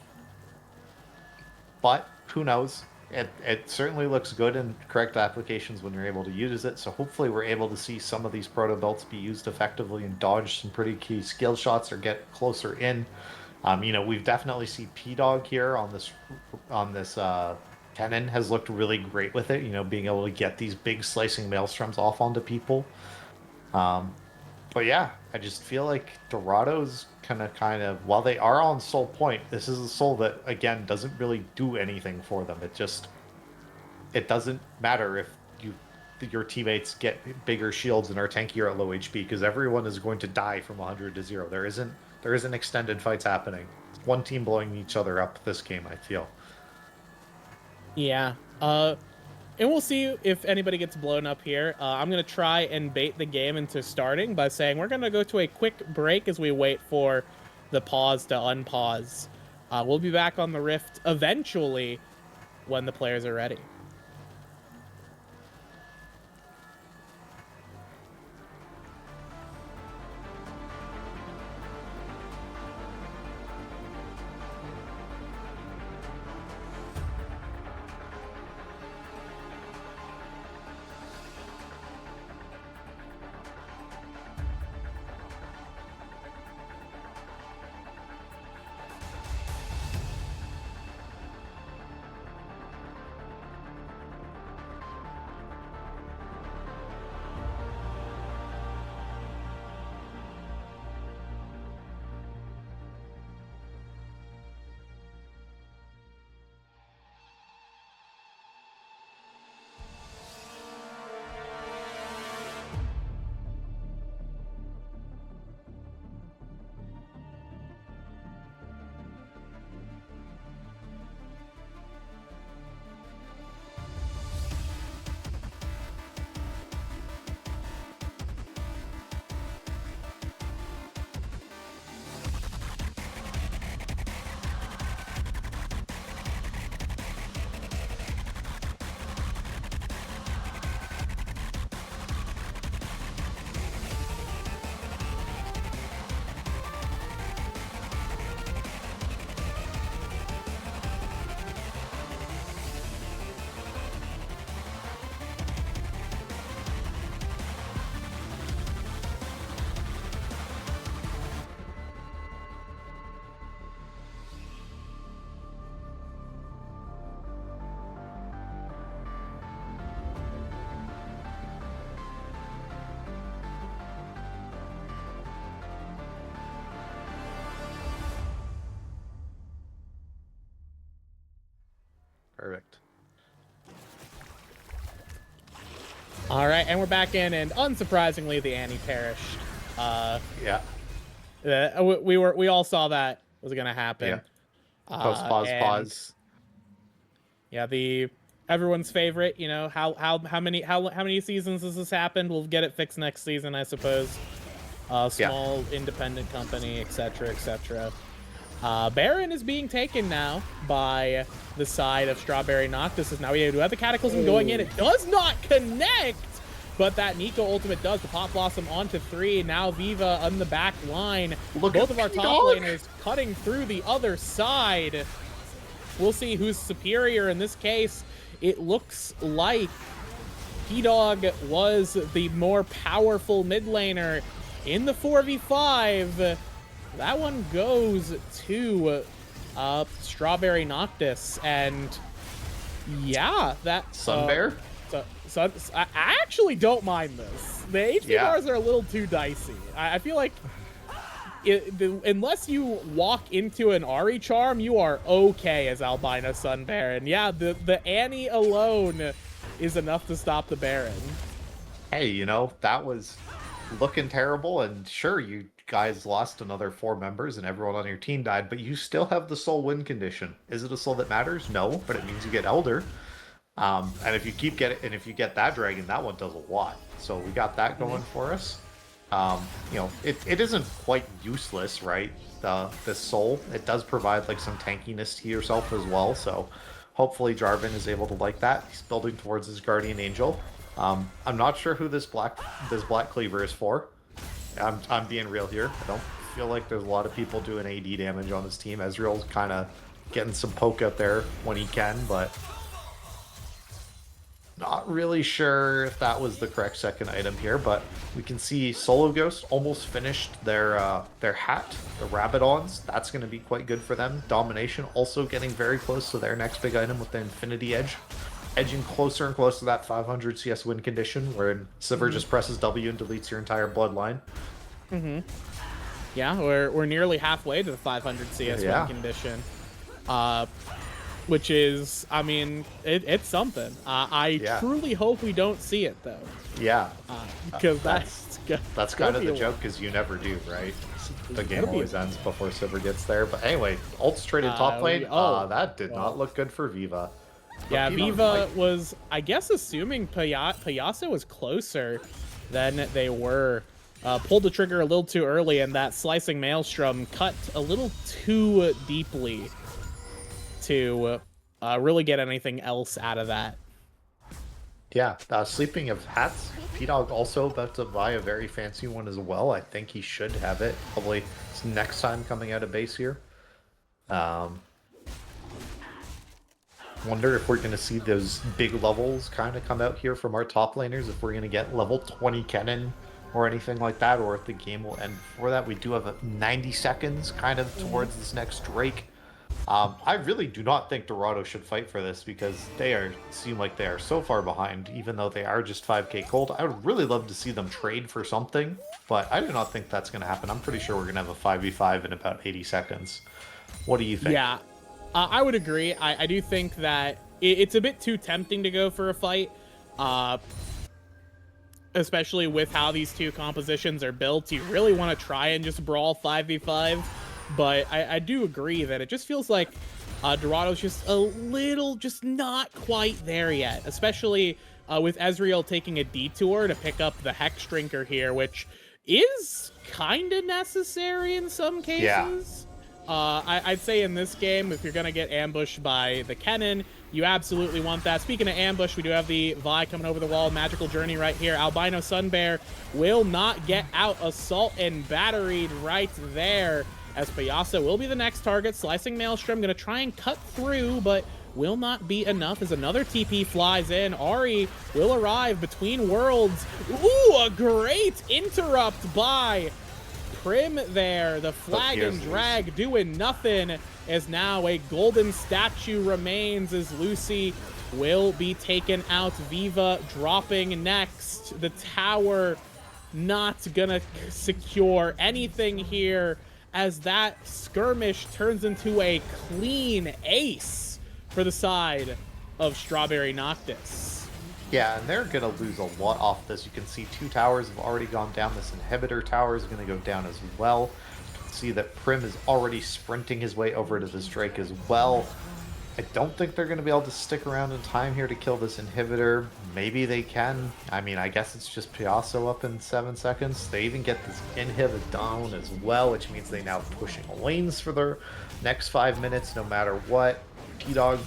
but who knows? It certainly looks good in correct applications when you're able to use it. So hopefully we're able to see some of these proto belts be used effectively and dodge some pretty key skill shots or get closer in. We've definitely seen P Dog here on this Tenon has looked really great with it. Being able to get these big slicing maelstroms off onto people. Um, but yeah, I just feel like Dorado's kind of while they are on Soul Point, this is a soul that again doesn't really do anything for them. It doesn't matter if your teammates get bigger shields and are tankier at low HP because everyone is going to die from 100 to 0. There isn't extended fights happening. It's one team blowing each other up this game, I feel. Yeah. And we'll see if anybody gets blown up here. I'm going to try and bait the game into starting by saying we're going to go to a quick break as we wait for the pause to unpause. We'll be back on the Rift eventually when the players are ready. Perfect. All right, and we're back in, and unsurprisingly, the Annie perished. Yeah. We all saw that was gonna happen. Yeah. Pause. And Pause. yeah, everyone's favorite. How many seasons has this happened? We'll get it fixed next season, I suppose. Small independent company, etc., etc. Baron is being taken now by the side of Strawberry Noctis. Is now able to have the Cataclysm going in. It does not connect, but that Nico ultimate does. The Pop Blossom onto 3. Now Viva on the back line. Look Both at of our top P-Dog. laners cutting through the other side. We'll see who's superior in this case. It looks like P-Dog was the more powerful mid laner in the 4v5. That one goes to Strawberry Noctis, and yeah, that Sunbear? So I actually don't mind this. The HP Yeah. bars are a little too dicey. I feel like unless you walk into an Ari charm, you are okay as Albino Sun Baron. Yeah, the Annie alone is enough to stop the Baron. Hey, you know, that was looking terrible, and sure, you guys lost another 4 members and everyone on your team died, but you still have the soul win condition. Is it a soul that matters? No, but it means you get Elder. And if you keep getting, and if you get that dragon, that one does a lot. So we got that going for us. You know, it isn't quite useless, right? This soul, it does provide like some tankiness to yourself as well. So hopefully Jarvan is able to like that. He's building towards his guardian angel. I'm not sure who this black cleaver is for. I'm being real here. I don't feel like there's a lot of people doing AD damage on this team. Ezreal's kind of getting some poke out there when he can, but not really sure if that was the correct second item here. But we can see Solo Ghost almost finished their hat, the Rabadons. That's going to be quite good for them. Domination also getting very close to their next big item with the Infinity Edge. Edging closer and closer to that 500 CS win condition, where Sivir just presses W and deletes your entire bloodline. Yeah, we're nearly halfway to the 500 CS win condition. Which is, I mean, it's something. I truly hope we don't see it, though. Yeah. Because that's kind of the joke, because you never do, right? The game always ends before Sivir gets there. But anyway, ults traded top lane. That did not look good for Viva. Yeah, Viva was, I guess, assuming Payasa was closer than they were. Pulled the trigger a little too early, and that slicing maelstrom cut a little too deeply to really get anything else out of that. Yeah, sleeping of hats, P-Dog also about to buy a very fancy one as well. I think he should have it probably next time coming out of base here. Wonder if we're going to see those big levels kind of come out here from our top laners, if we're going to get level 20 Kennen or anything like that, or if the game will end before that. We do have 90 seconds kind of towards this next Drake. I really do not think Dorado should fight for this, because they seem like they are so far behind, even though they are just 5k gold. I would really love to see them trade for something, but I do not think that's going to happen. I'm pretty sure we're going to have a 5v5 in about 80 seconds. What do you think? Yeah, I would agree. I do think that it's a bit too tempting to go for a fight, especially with how these two compositions are built. You really want to try and just brawl 5v5. But I do agree that it just feels like Dorado's just a little, just not quite there yet, especially with Ezreal taking a detour to pick up the Hex Drinker here, which is kind of necessary in some cases. I'd say in this game, if you're going to get ambushed by the Kennen, you absolutely want that. Speaking of ambush, we do have the Vi coming over the wall. Magical Journey right here. Albino Sunbear will not get out. Assault and batteried right there, as Payasa will be the next target. Slicing Maelstrom going to try and cut through, but will not be enough as another TP flies in. Ari will arrive between worlds. Ooh, a great interrupt by Prim there. The flag and drag doing nothing, as now a golden statue remains as Lucy will be taken out. Viva dropping next. The tower not gonna secure anything here, as that skirmish turns into a clean ace for the side of Strawberry Noctis. Yeah, and they're going to lose a lot off this. You can see 2 towers have already gone down. This inhibitor tower is going to go down as well. You can see that Prim is already sprinting his way over to this Drake as well. I don't think they're going to be able to stick around in time here to kill this inhibitor. Maybe they can. I mean, I guess it's just Piasso up in 7 seconds. They even get this inhib down as well, which means they now pushing lanes for their next 5 minutes no matter what. P-Dog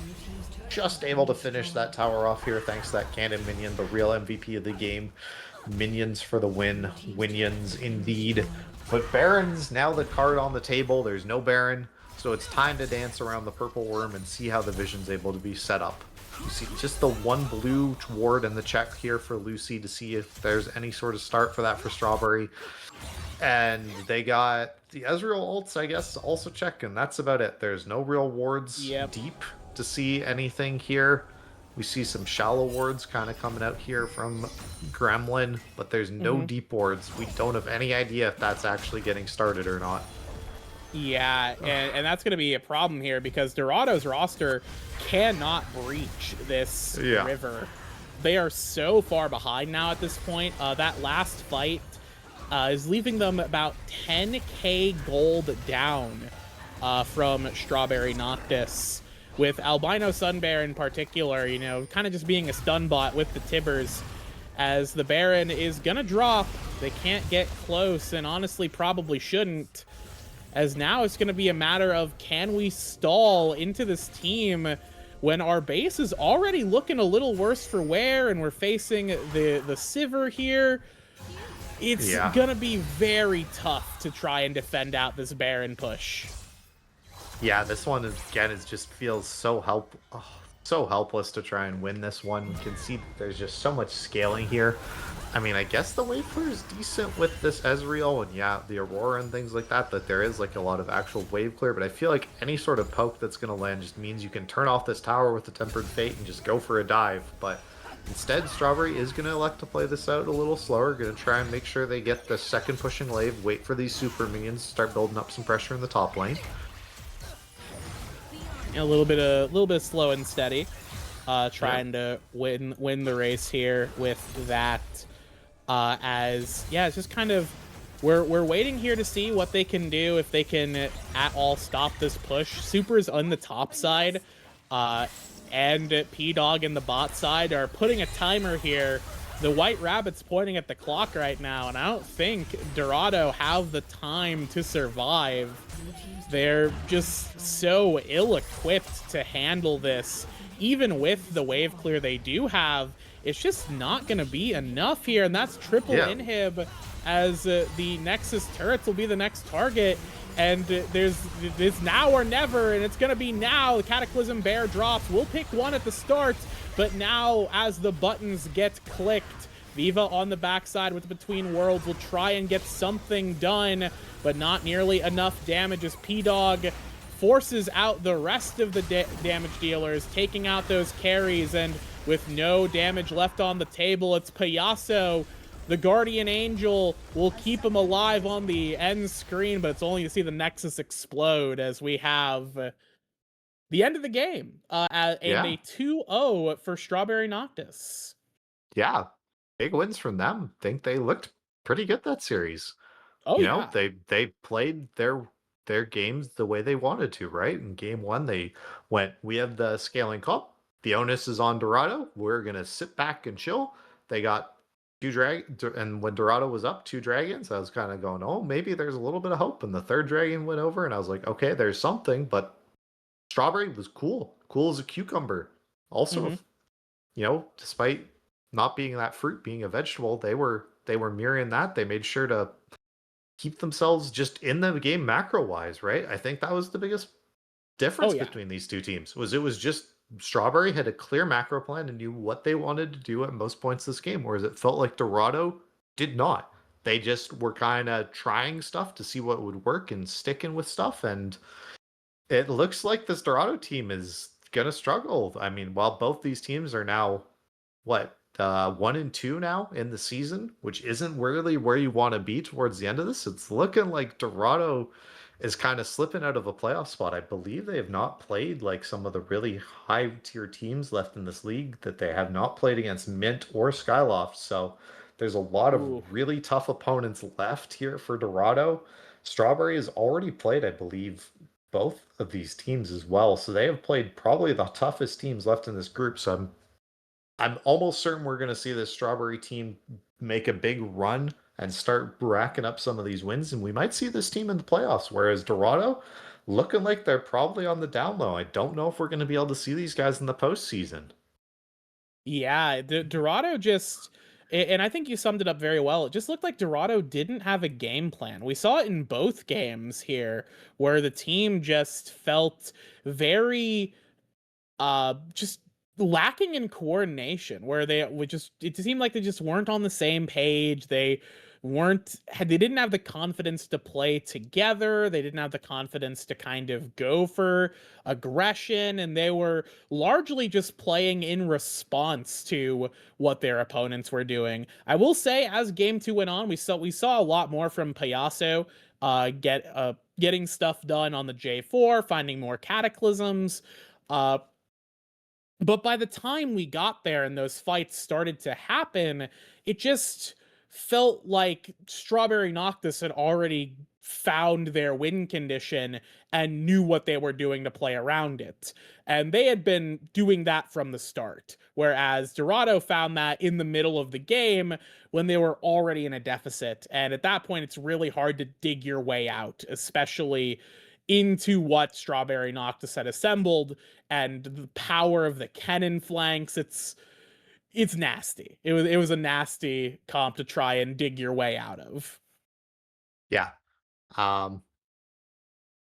just able to finish that tower off here thanks to that cannon minion, the real MVP of the game. Minions for the win. Winions indeed. But Baron's now the card on the table. There's no Baron. So it's time to dance around the purple worm and see how the vision's able to be set up. You see just the one blue ward and the check here for Lucy to see if there's any sort of start for that for Strawberry. And they got the Ezreal ults, I guess, also check, and that's about it. There's no real wards deep to see anything here. We see some shallow wards kind of coming out here from Gremlin, but there's no deep wards. We don't have any idea if that's actually getting started or not. Yeah, and that's going to be a problem here because Dorado's roster cannot breach this Yeah. river. They are so far behind now at this point. That last fight is leaving them about 10k gold down from Strawberry Noctis, with Albino Sunbear in particular, you know, kind of just being a stun bot with the Tibbers. As the Baron is going to drop, they can't get close, and honestly probably shouldn't. As now it's going to be a matter of, can we stall into this team when our base is already looking a little worse for wear and we're facing the Sivir here? It's going to be very tough to try and defend out this Baron push. Yeah, this one is, again, it just feels so so helpless to try and win this one. You can see that there's just so much scaling here. I mean, I guess the wave clear is decent with this Ezreal and yeah, the Aurora and things like that, that there is like a lot of actual wave clear, but I feel like any sort of poke that's going to land just means you can turn off this tower with the Tempered Fate and just go for a dive. But instead, Strawberry is going to elect to play this out a little slower, going to try and make sure they get the second pushing wave, wait for these super minions to start building up some pressure in the top lane. A little bit slow and steady, trying to win the race here with that. As yeah, it's just kind of we're waiting here to see what they can do, if they can at all stop this push. Super's on the top side, and P-Dog in the bot side are putting a timer here. The White Rabbit's pointing at the clock right now, and I don't think Dorado have the time to survive. They're just so ill-equipped to handle this. Even with the wave clear they do have, it's just not going to be enough here, and that's triple inhib, as the Nexus turrets will be the next target, and there's now or never, and it's going to be now. The Cataclysm Bear drops. We'll pick one at the start, but now as the buttons get clicked, Viva on the backside with Between Worlds will try and get something done, but not nearly enough damage as P-Dog forces out the rest of the damage dealers, taking out those carries, and with no damage left on the table, it's Payaso. The Guardian Angel will keep him alive on the end screen, but it's only to see the Nexus explode as we have the end of the game, and a 2-0 for Strawberry Noctis. Yeah, big wins from them. Think they looked pretty good that series. Oh, you yeah. know, they played their games the way they wanted to, right? In game one, they went, we have the scaling cup. The onus is on Dorado. We're going to sit back and chill. They got and when Dorado was up 2 dragons, I was kind of going, oh, maybe there's a little bit of hope. And the 3rd dragon went over, and I was like, okay, there's something. But Strawberry was cool as a cucumber. Also, you know, despite not being that fruit, being a vegetable, they were mirroring that. They made sure to keep themselves just in the game macro wise, right? I think that was the biggest difference between these two teams. It was just Strawberry had a clear macro plan and knew what they wanted to do at most points this game, whereas it felt like Dorado did not. They just were kind of trying stuff to see what would work and sticking with stuff, and it looks like this Dorado team is gonna struggle. I mean, while both these teams are now 1 and 2 now in the season, which isn't really where you want to be towards the end of this. It's looking like Dorado is kind of slipping out of a playoff spot. I believe they have not played like some of the really high tier teams left in this league, that they have not played against Mint or Skyloft. So there's a lot of really tough opponents left here for Dorado. Strawberry has already played, I believe, both of these teams as well. So they have played probably the toughest teams left in this group. So I'm almost certain we're going to see this Strawberry team make a big run and start racking up some of these wins, and we might see this team in the playoffs, whereas Dorado looking like they're probably on the down low. I don't know if we're going to be able to see these guys in the postseason. Yeah, Dorado just, and I think you summed it up very well. It just looked like Dorado didn't have a game plan. We saw it in both games here, where the team just felt very just lacking in coordination, where they would just, it seemed like they just weren't on the same page. They they didn't have the confidence to play together. They didn't have the confidence to kind of go for aggression, and they were largely just playing in response to what their opponents were doing. I will say, as game two went on, we saw a lot more from Payaso, getting stuff done on the J4, finding more cataclysms. Uh, but by the time we got there and those fights started to happen, it just felt like Strawberry Noctis had already found their win condition and knew what they were doing to play around it. And they had been doing that from the start. Whereas Dorado found that in the middle of the game when they were already in a deficit. And at that point, it's really hard to dig your way out, especially into what Strawberry Noctis had assembled and the power of the cannon flanks. It's nasty. It was a nasty comp to try and dig your way out of. Yeah. Um,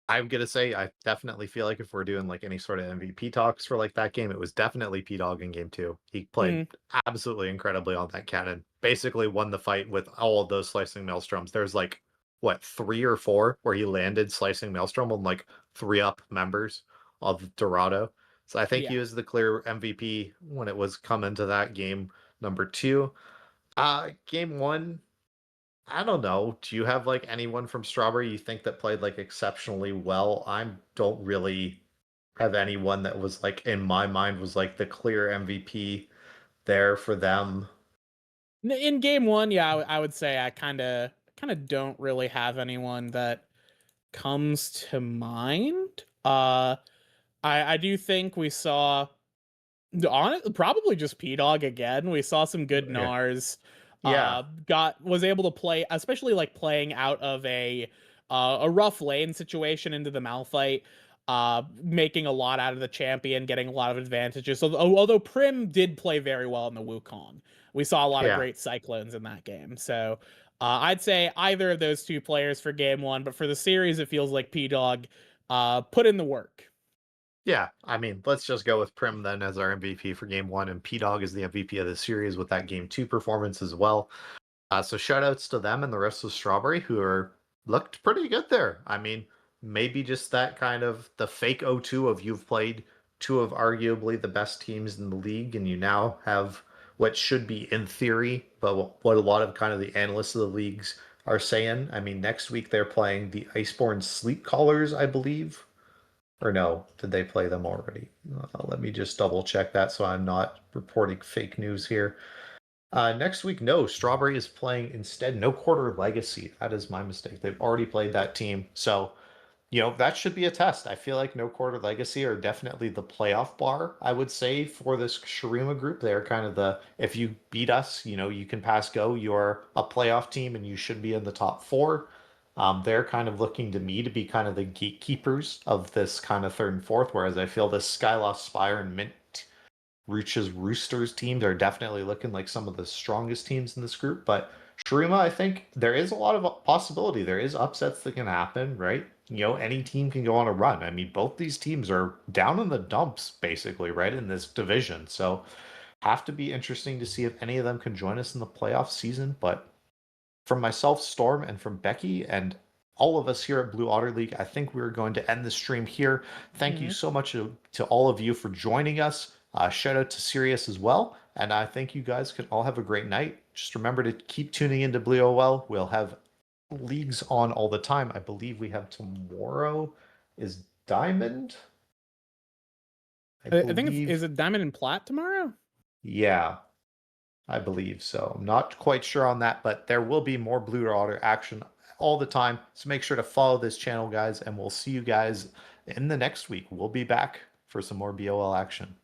I'm gonna say I definitely feel like if we're doing like any sort of MVP talks for like that game, it was definitely P Dog in game two. He played absolutely incredibly on that cannon. Basically won the fight with all of those slicing maelstroms. There's like what 3 or 4 where he landed slicing maelstrom on like 3 up members of Dorado. So I think Yeah. he was the clear MVP when it was coming to that game number two. Game one, I don't know. Do you have like anyone from Strawberry you think that played like exceptionally well? I don't really have anyone that was like in my mind was like the clear MVP there for them. In game one, yeah, I would say I kind of don't really have anyone that comes to mind. I do think we saw probably just P Dog again. We saw some good Yeah. Nars. Yeah. Was able to play, especially like playing out of a rough lane situation into the Malphite, making a lot out of the champion, getting a lot of advantages. So although Prim did play very well in the Wukong, we saw a lot of Yeah. great cyclones in that game. So I'd say either of those two players for game one, but for the series, it feels like P Dog put in the work. Yeah, I mean, let's just go with Prim then as our MVP for game one, and P Dog is the MVP of the series with that game two performance as well. So shout outs to them and the rest of Strawberry who are looked pretty good there. I mean, maybe just that kind of the fake O2 of you've played two of arguably the best teams in the league, and you now have what should be in theory, but what a lot of kind of the analysts of the leagues are saying. I mean, next week they're playing the Iceborne Sleep Callers, I believe. Or no, did they play them already? Let me just double check that so I'm not reporting fake news here. Next week, no. Strawberry is playing instead No Quarter Legacy. That is my mistake. They've already played that team. So, that should be a test. I feel like No Quarter Legacy are definitely the playoff bar, I would say, for this Shurima group. They're kind of if you beat us, you can pass go. You're a playoff team and you should be in the top four. They're kind of looking to me to be kind of the gatekeepers of this kind of third and fourth, whereas I feel the Skyloft Spire and Mint Reaches Roosters teams are definitely looking like some of the strongest teams in this group. But Shurima, I think there is a lot of possibility. There is upsets that can happen, right? Any team can go on a run. I mean, both these teams are down in the dumps, basically, right, in this division. So have to be interesting to see if any of them can join us in the playoff season. But from myself, Storm, and from Becky, and all of us here at Blue Otter League, I think we're going to end the stream here. Thank you so much to all of you for joining us. Shout out to Sirius as well. And I think you guys can all have a great night. Just remember to keep tuning into Blue OL. We'll have leagues on all the time. I believe we have tomorrow is Diamond. I think is it Diamond and Plat tomorrow? Yeah, I believe so. I'm not quite sure on that, but there will be more Blue Otter action all the time. So make sure to follow this channel, guys, and we'll see you guys in the next week. We'll be back for some more BOL action.